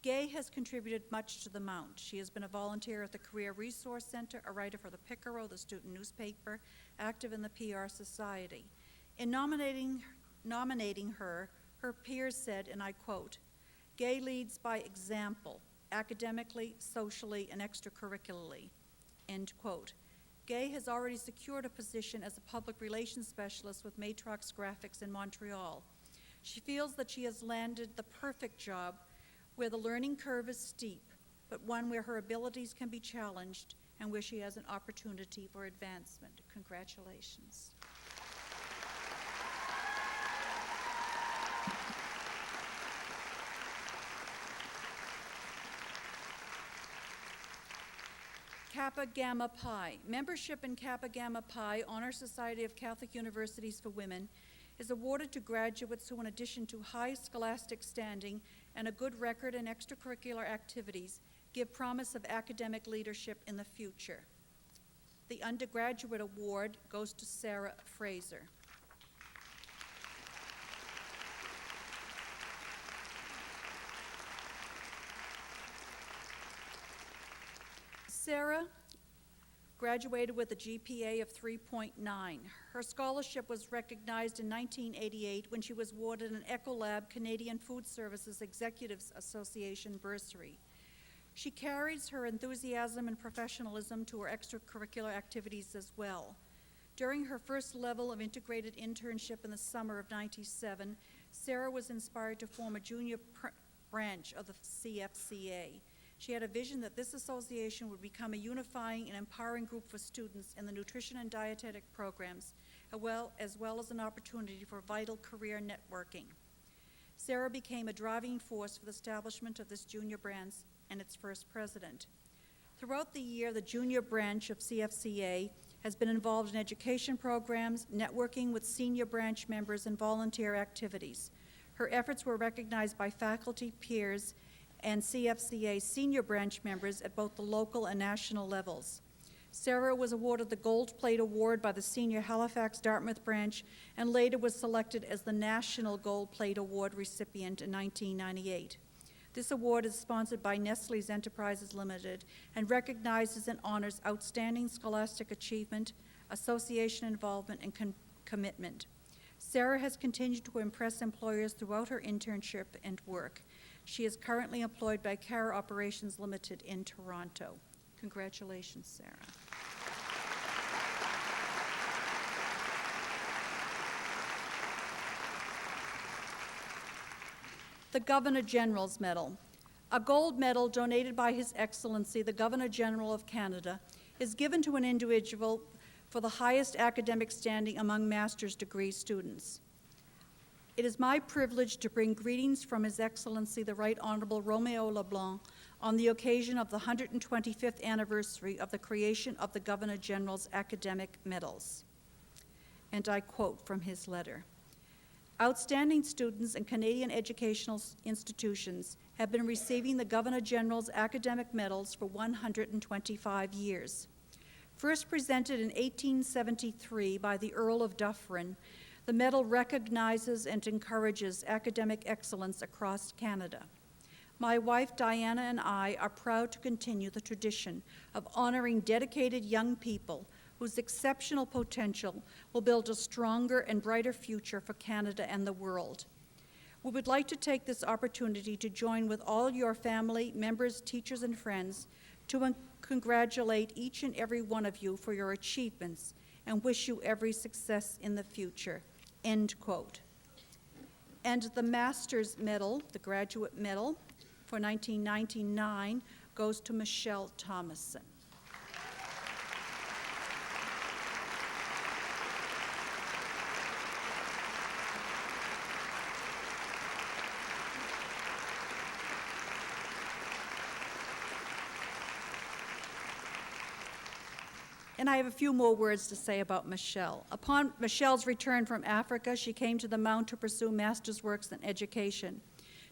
Speaker 6: Gay has contributed much to the Mount. She has been a volunteer at the Career Resource Center, a writer for the Picaro, the student newspaper, active in the PR Society. In nominating her, her peers said, and I quote, "Gay leads by example, academically, socially, and extracurricularly," end quote. Gay has already secured a position as a public relations specialist with Matrox Graphics in Montreal. She feels that she has landed the perfect job where the learning curve is steep, but one where her abilities can be challenged and where she has an opportunity for advancement. Congratulations. Kappa Gamma Pi. Membership in Kappa Gamma Pi Honor Society of Catholic Universities for Women is awarded to graduates who, in addition to high scholastic standing and a good record in extracurricular activities, give promise of academic leadership in the future. The undergraduate award goes to Sarah Fraser. Sarah graduated with a GPA of 3.9. Her scholarship was recognized in 1988 when she was awarded an Ecolab Canadian Food Services Executives Association bursary. She carries her enthusiasm and professionalism to her extracurricular activities as well. During her first level of integrated internship in the summer of '97, Sarah was inspired to form a junior branch of the CFCA. She had a vision that this association would become a unifying and empowering group for students in the nutrition and dietetic programs, as well as an opportunity for vital career networking. Sarah became a driving force for the establishment of this junior branch and its first president. Throughout the year, the junior branch of CFCA has been involved in education programs, networking with senior branch members, and volunteer activities. Her efforts were recognized by faculty, peers, and CFCA senior branch members at both the local and national levels. Sarah was awarded the Gold Plate Award by the senior Halifax Dartmouth branch and later was selected as the National Gold Plate Award recipient in 1998. This award is sponsored by Nestle's Enterprises Limited and recognizes and honors outstanding scholastic achievement, association involvement, and commitment. Sarah has continued to impress employers throughout her internship and work. She is currently employed by Cara Operations Limited in Toronto. Congratulations, Sarah. The Governor General's Medal. A gold medal donated by His Excellency, the Governor General of Canada, is given to an individual for the highest academic standing among master's degree students. It is my privilege to bring greetings from His Excellency, the Right Honorable Romeo Leblanc, on the occasion of the 125th anniversary of the creation of the Governor General's Academic Medals. And I quote from his letter. Outstanding students in Canadian educational institutions have been receiving the Governor General's Academic Medals for 125 years. First presented in 1873 by the Earl of Dufferin, the medal recognizes and encourages academic excellence across Canada. My wife Diana and I are proud to continue the tradition of honoring dedicated young people whose exceptional potential will build a stronger and brighter future for Canada and the world. We would like to take this opportunity to join with all your family, members, teachers, and friends to congratulate each and every one of you for your achievements and wish you every success in the future. End quote. And the Master's Medal, the Graduate Medal for 1999, goes to Michelle Thomason. And I have a few more words to say about Michelle. Upon Michelle's return from Africa, she came to the Mount to pursue master's works in education.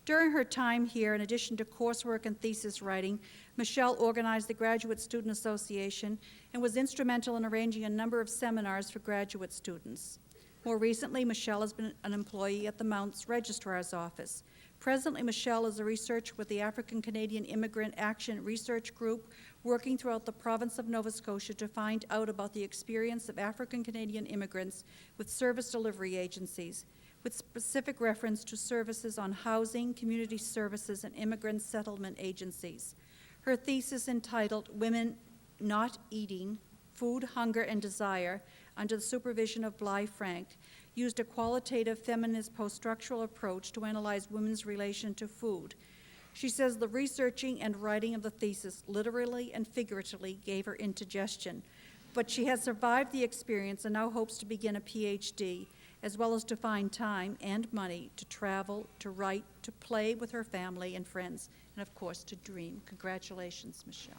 Speaker 6: During her time here, in addition to coursework and thesis writing, Michelle organized the Graduate Student Association and was instrumental in arranging a number of seminars for graduate students. More recently, Michelle has been an employee at the Mount's Registrar's Office. Presently, Michelle is a researcher with the African Canadian Immigrant Action Research Group, working throughout the province of Nova Scotia to find out about the experience of African Canadian immigrants with service delivery agencies, with specific reference to services on housing, community services, and immigrant settlement agencies. Her thesis, entitled Women Not Eating, Food, Hunger, and Desire, under the supervision of Blye Frank, used a qualitative feminist post-structural approach to analyze women's relation to food. She says the researching and writing of the thesis literally and figuratively gave her indigestion, but she has survived the experience and now hopes to begin a PhD, as well as to find time and money to travel, to write, to play with her family and friends, and of course to dream. Congratulations, Michelle.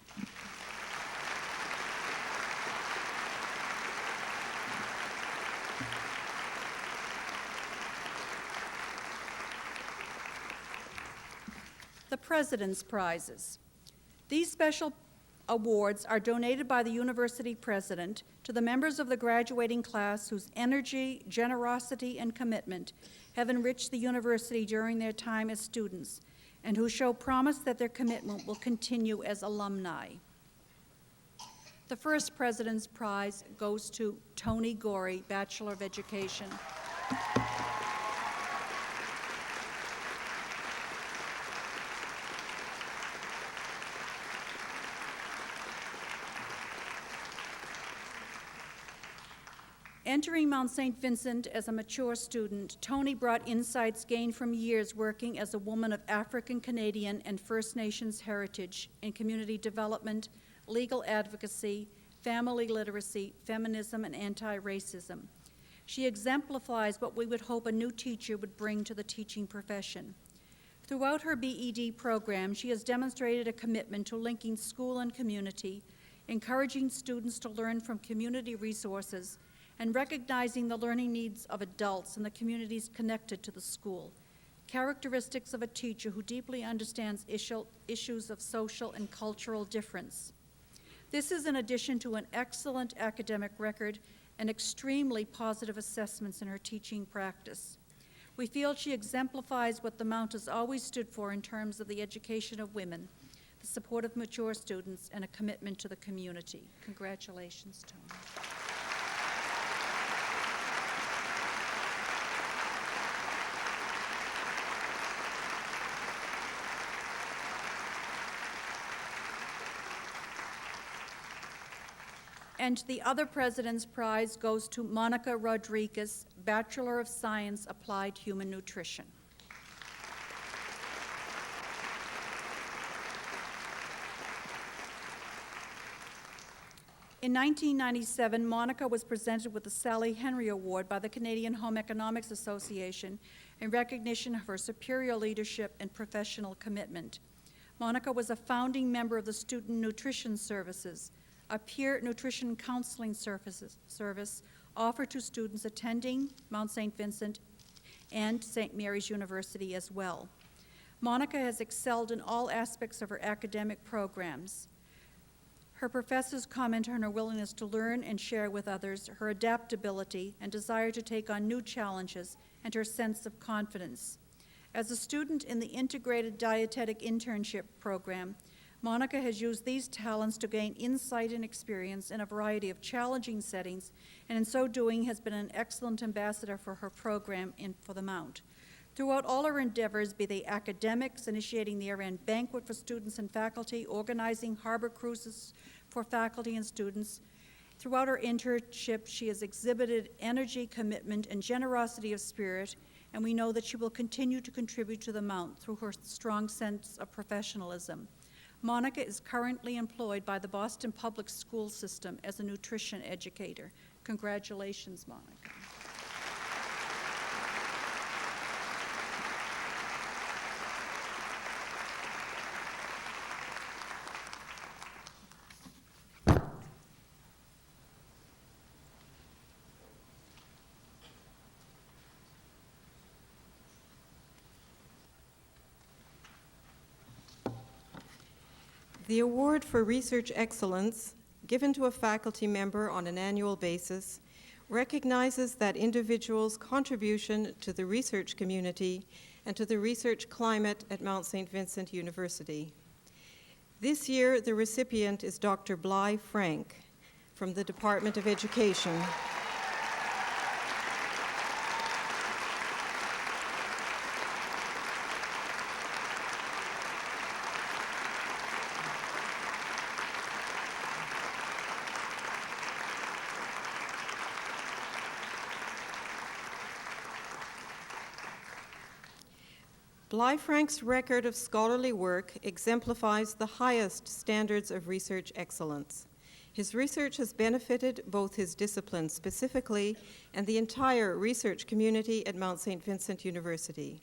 Speaker 6: the President's Prizes. These special awards are donated by the university president to the members of the graduating class whose energy, generosity, and commitment have enriched the university during their time as students and who show promise that their commitment will continue as alumni. The first President's Prize goes to Toni Goree, Bachelor of Education. Entering Mount St. Vincent as a mature student, Toni brought insights gained from years working as a woman of African Canadian and First Nations heritage in community development, legal advocacy, family literacy, feminism, and anti-racism. She exemplifies what we would hope a new teacher would bring to the teaching profession. Throughout her B.Ed program, she has demonstrated a commitment to linking school and community, encouraging students to learn from community resources, and recognizing the learning needs of adults and the communities connected to the school, characteristics of a teacher who deeply understands issues of social and cultural difference. This is in addition to an excellent academic record and extremely positive assessments in her teaching practice. We feel she exemplifies what the Mount has always stood for in terms of the education of women, the support of mature students, and a commitment to the community. Congratulations, Toni. And the other President's Prize goes to Monica Rodriguez, Bachelor of Science, Applied Human Nutrition. In 1997, Monica was presented with the Sally Henry Award by the Canadian Home Economics Association in recognition of her superior leadership and professional commitment. Monica was a founding member of the Student Nutrition Services, a peer nutrition counseling service offered to students attending Mount St. Vincent and St. Mary's University as well. Monica has excelled in all aspects of her academic programs. Her professors comment on her willingness to learn and share with others, her adaptability and desire to take on new challenges, and her sense of confidence. As a student in the Integrated Dietetic Internship Program, Monica has used these talents to gain insight and experience in a variety of challenging settings, and in so doing has been an excellent ambassador for her program for the Mount. Throughout all her endeavors, be they academics, initiating the year-end banquet for students and faculty, organizing harbor cruises for faculty and students, throughout her internship, she has exhibited energy, commitment, and generosity of spirit, and we know that she will continue to contribute to the Mount through her strong sense of professionalism. Monica is currently employed by the Boston Public School System as a nutrition educator. Congratulations, Monica.
Speaker 7: The award for research excellence, given to a faculty member on an annual basis, recognizes that individual's contribution to the research community and to the research climate at Mount St. Vincent University. This year, the recipient is Dr. Blye Frank from the Department of Education. Blye Frank's record of scholarly work exemplifies the highest standards of research excellence. His research has benefited both his discipline specifically and the entire research community at Mount St. Vincent University.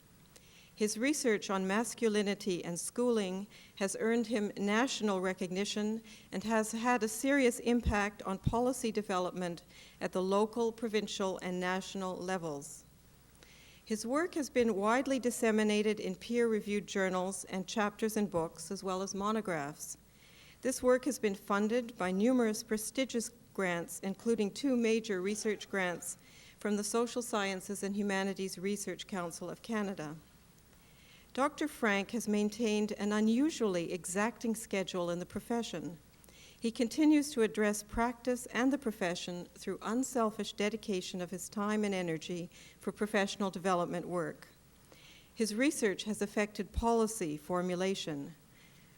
Speaker 7: His research on masculinity and schooling has earned him national recognition and has had a serious impact on policy development at the local, provincial, and national levels. His work has been widely disseminated in peer-reviewed journals and chapters in books, as well as monographs. This work has been funded by numerous prestigious grants, including 2 major research grants from the Social Sciences and Humanities Research Council of Canada. Dr. Frank has maintained an unusually exacting schedule in the profession. He continues to address practice and the profession through unselfish dedication of his time and energy for professional development work. His research has affected policy formulation.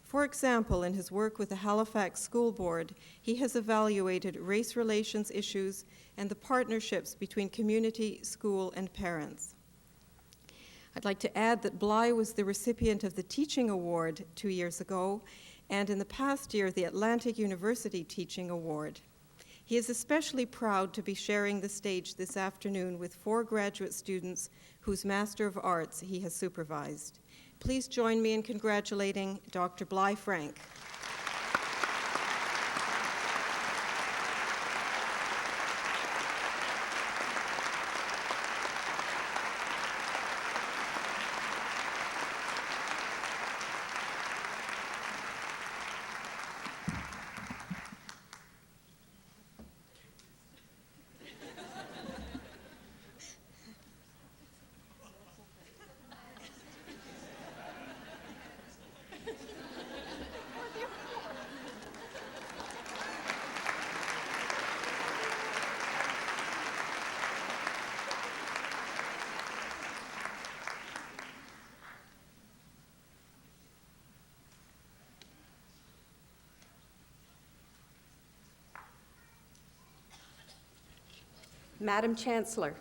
Speaker 7: For example, in his work with the Halifax School Board, he has evaluated race relations issues and the partnerships between community, school, and parents. I'd like to add that Blye was the recipient of the Teaching Award 2 years ago, and in the past year, the Atlantic University Teaching Award. He is especially proud to be sharing the stage this afternoon with 4 graduate students whose Master of Arts he has supervised. Please join me in congratulating Dr. Blye Frank.
Speaker 8: Madam Chancellor,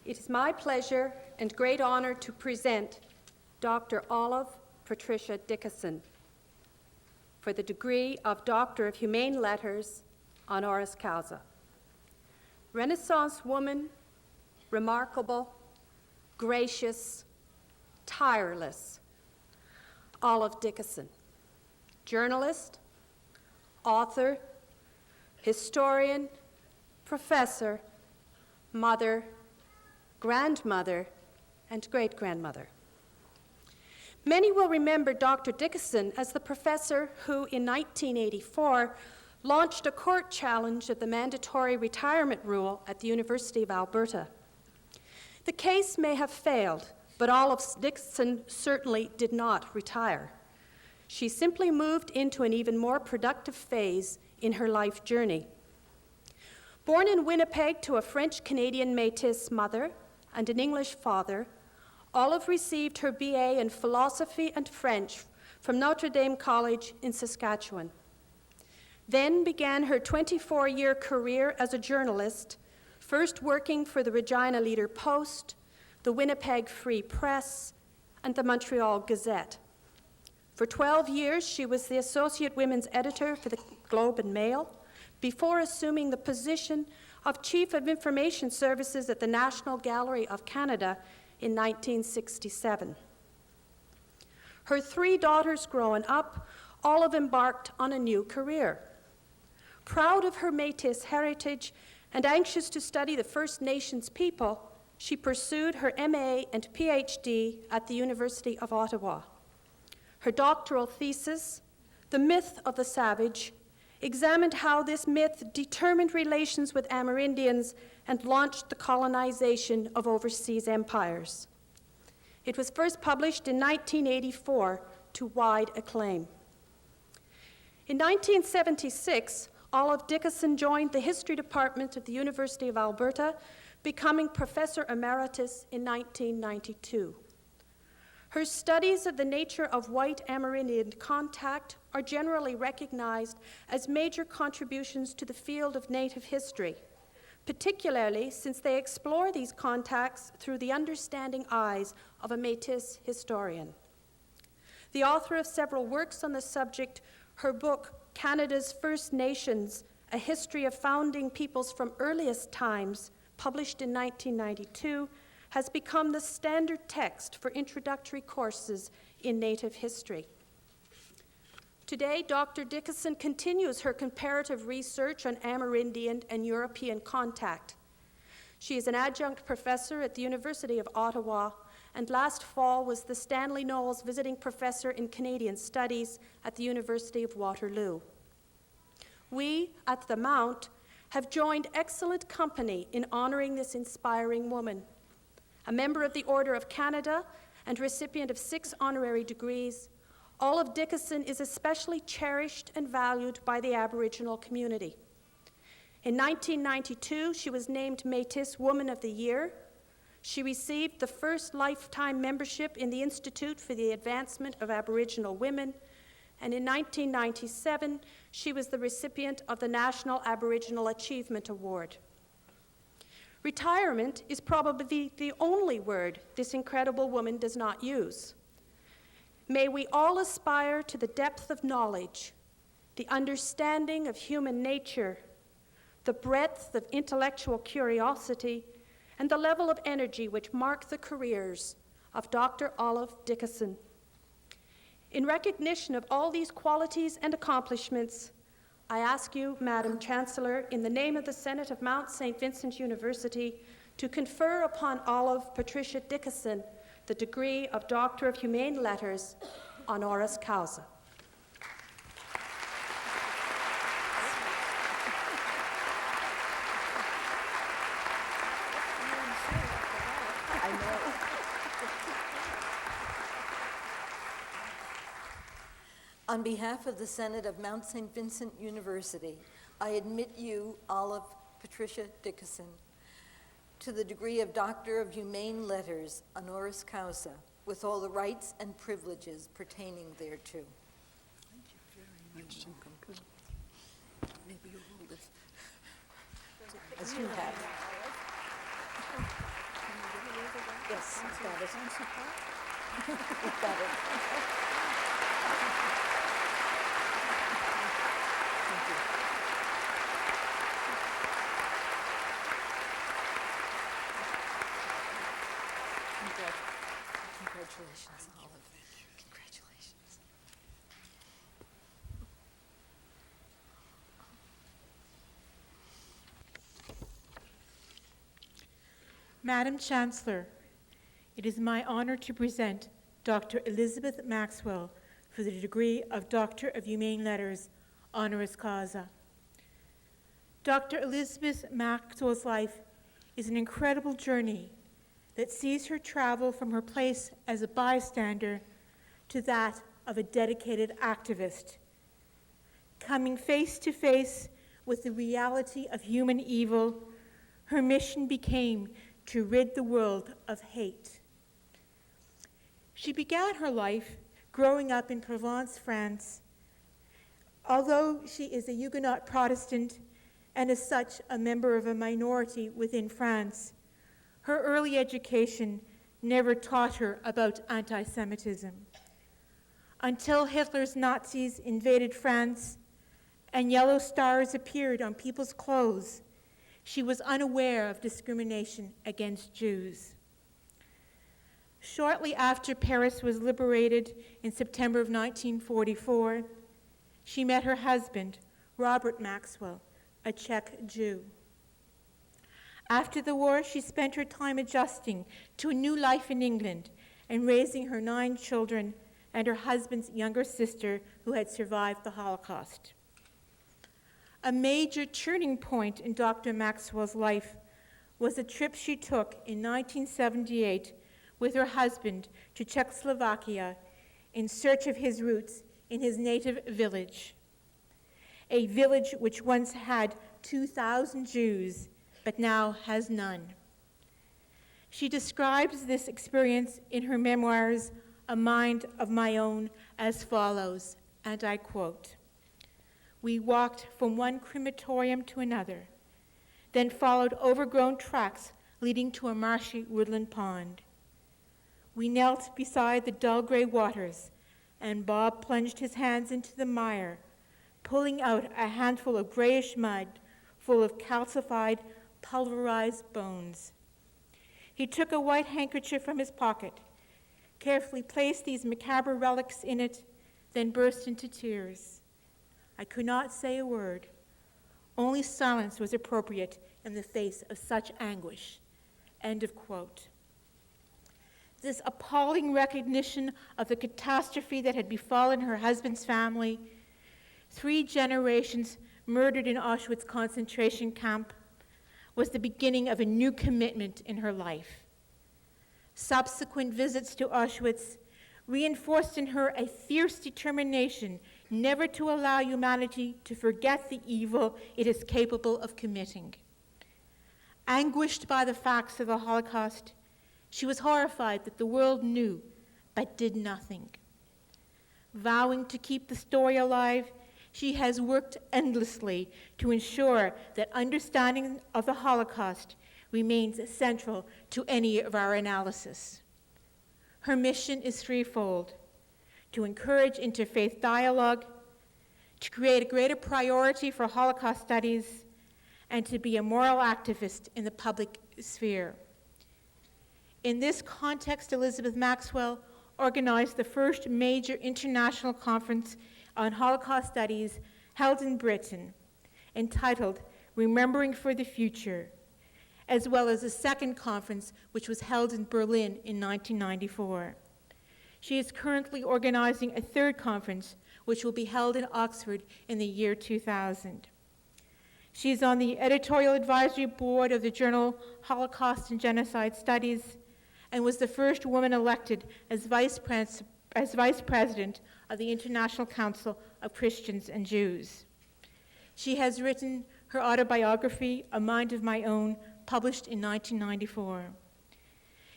Speaker 8: it is my pleasure and great honor to present Dr. Olive Patricia Dickason for the degree of Doctor of Humane Letters honoris causa. Renaissance woman, remarkable, gracious, tireless, Olive Dickason, journalist, author, historian, professor, mother, grandmother, and great-grandmother. Many will remember Dr. Dickason as the professor who, in 1984, launched a court challenge of the mandatory retirement rule at the University of Alberta. The case may have failed, but Olive Dickason certainly did not retire. She simply moved into an even more productive phase in her life journey. Born in Winnipeg to a French-Canadian Métis mother and an English father, Olive received her B.A. in philosophy and French from Notre Dame College in Saskatchewan. Then began her 24-year career as a journalist, first working for the Regina Leader-Post, the Winnipeg Free Press, and the Montreal Gazette. For 12 years, she was the associate women's editor for the Globe and Mail, before assuming the position of Chief of Information Services at the National Gallery of Canada in 1967. Her 3 daughters growing up, Olive embarked on a new career. Proud of her Métis heritage and anxious to study the First Nations people, she pursued her MA and PhD at the University of Ottawa. Her doctoral thesis, The Myth of the Savage, examined how this myth determined relations with Amerindians and launched the colonization of overseas empires. It was first published in 1984 to wide acclaim. In 1976, Olive Dickason joined the History Department at the University of Alberta, becoming Professor Emeritus in 1992. Her studies of the nature of white Amerindian contact are generally recognized as major contributions to the field of Native history, particularly since they explore these contacts through the understanding eyes of a Métis historian. The author of several works on the subject, her book, Canada's First Nations, A History of Founding Peoples from Earliest Times, published in 1992, has become the standard text for introductory courses in Native history. Today, Dr. Dickason continues her comparative research on Amerindian and European contact. She is an adjunct professor at the University of Ottawa, and last fall was the Stanley Knowles Visiting Professor in Canadian Studies at the University of Waterloo. We, at the Mount, have joined excellent company in honoring this inspiring woman. A member of the Order of Canada and recipient of 6 honorary degrees, Olive Dickason is especially cherished and valued by the Aboriginal community. In 1992, she was named Métis Woman of the Year. She received the first lifetime membership in the Institute for the Advancement of Aboriginal Women, and in 1997, she was the recipient of the National Aboriginal Achievement Award. Retirement is probably the only word this incredible woman does not use. May we all aspire to the depth of knowledge, the understanding of human nature, the breadth of intellectual curiosity, and the level of energy which mark the careers of Dr. Olive Dickason. In recognition of all these qualities and accomplishments, I ask you, Madam Chancellor, in the name of the Senate of Mount St. Vincent University, to confer upon Olive Patricia Dickason the degree of Doctor of Humane Letters, honoris causa.
Speaker 5: On behalf of the Senate of Mount St. Vincent University, I admit you, Olive Patricia Dickason, to the degree of Doctor of Humane Letters, honoris causa, with all the rights and privileges pertaining thereto.
Speaker 9: Thank you very much. Maybe you'll hold it.
Speaker 5: As you have. Yes, you've got it. You've got it. Thank you. Congratulations, Olive. Congratulations.
Speaker 10: Madam Chancellor, it is my honor to present Dr. Elisabeth Maxwell for the degree of Doctor of Humane Letters, honoris causa. Dr. Elisabeth Maxwell's life is an incredible journey that sees her travel from her place as a bystander to that of a dedicated activist. Coming face to face with the reality of human evil, her mission became to rid the world of hate. She began her life growing up in Provence, France. Although she is a Huguenot Protestant and as such a member of a minority within France, her early education never taught her about anti-Semitism. Until Hitler's Nazis invaded France and yellow stars appeared on people's clothes, she was unaware of discrimination against Jews. Shortly after Paris was liberated in September of 1944, she met her husband, Robert Maxwell, a Czech Jew. After the war, she spent her time adjusting to a new life in England and raising her 9 children and her husband's younger sister who had survived the Holocaust. A major turning point in Dr. Maxwell's life was a trip she took in 1978 with her husband to Czechoslovakia in search of his roots in his native village, a village which once had 2,000 Jews, but now has none. She describes this experience in her memoirs, A Mind of My Own, as follows, and I quote, "We walked from one crematorium to another, then followed overgrown tracks leading to a marshy woodland pond. We knelt beside the dull gray waters, and Bob plunged his hands into the mire, pulling out a handful of grayish mud full of calcified, pulverized bones. He took a white handkerchief from his pocket, carefully placed these macabre relics in it, then burst into tears. I could not say a word. Only silence was appropriate in the face of such anguish." End of quote. This appalling recognition of the catastrophe that had befallen her husband's family, 3 generations murdered in Auschwitz concentration camp, was the beginning of a new commitment in her life. Subsequent visits to Auschwitz reinforced in her a fierce determination never to allow humanity to forget the evil it is capable of committing. Anguished by the facts of the Holocaust, she was horrified that the world knew but did nothing. Vowing to keep the story alive, she has worked endlessly to ensure that understanding of the Holocaust remains central to any of our analysis. Her mission is threefold: to encourage interfaith dialogue, to create a greater priority for Holocaust studies, and to be a moral activist in the public sphere. In this context, Elisabeth Maxwell organized the first major international conference on Holocaust studies held in Britain, entitled Remembering for the Future, as well as a second conference which was held in Berlin in 1994. She is currently organizing a third conference which will be held in Oxford in the year 2000. She is on the editorial advisory board of the journal Holocaust and Genocide Studies and was the first woman elected as vice president of the International Council of Christians and Jews. She has written her autobiography, A Mind of My Own, published in 1994.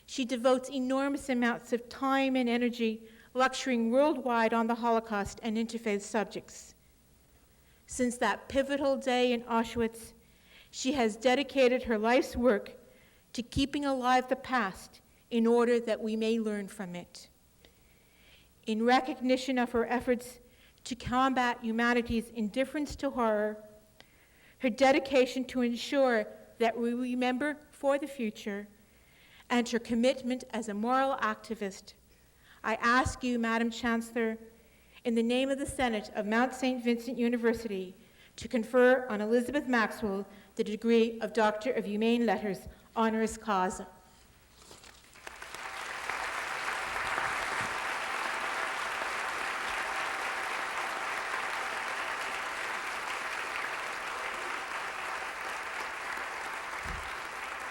Speaker 10: She devotes enormous amounts of time and energy lecturing worldwide on the Holocaust and interfaith subjects. Since that pivotal day in Auschwitz, she has dedicated her life's work to keeping alive the past in order that we may learn from it. In recognition of her efforts to combat humanity's indifference to horror, her dedication to ensure that we remember for the future, and her commitment as a moral activist, I ask you, Madam Chancellor, in the name of the Senate of Mount St. Vincent University, to confer on Elisabeth Maxwell the degree of Doctor of Humane Letters, honoris causa.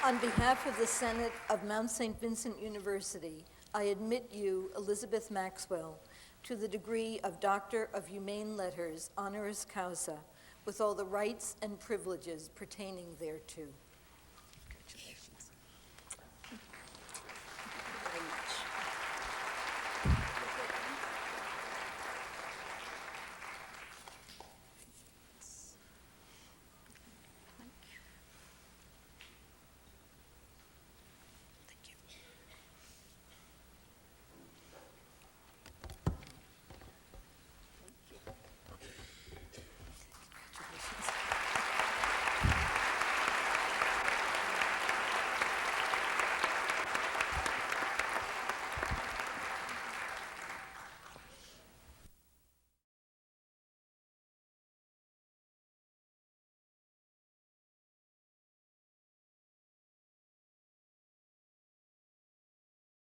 Speaker 5: On behalf of the Senate of Mount St. Vincent University, I admit you, Elisabeth Maxwell, to the degree of Doctor of Humane Letters, honoris causa, with all the rights and privileges pertaining thereto.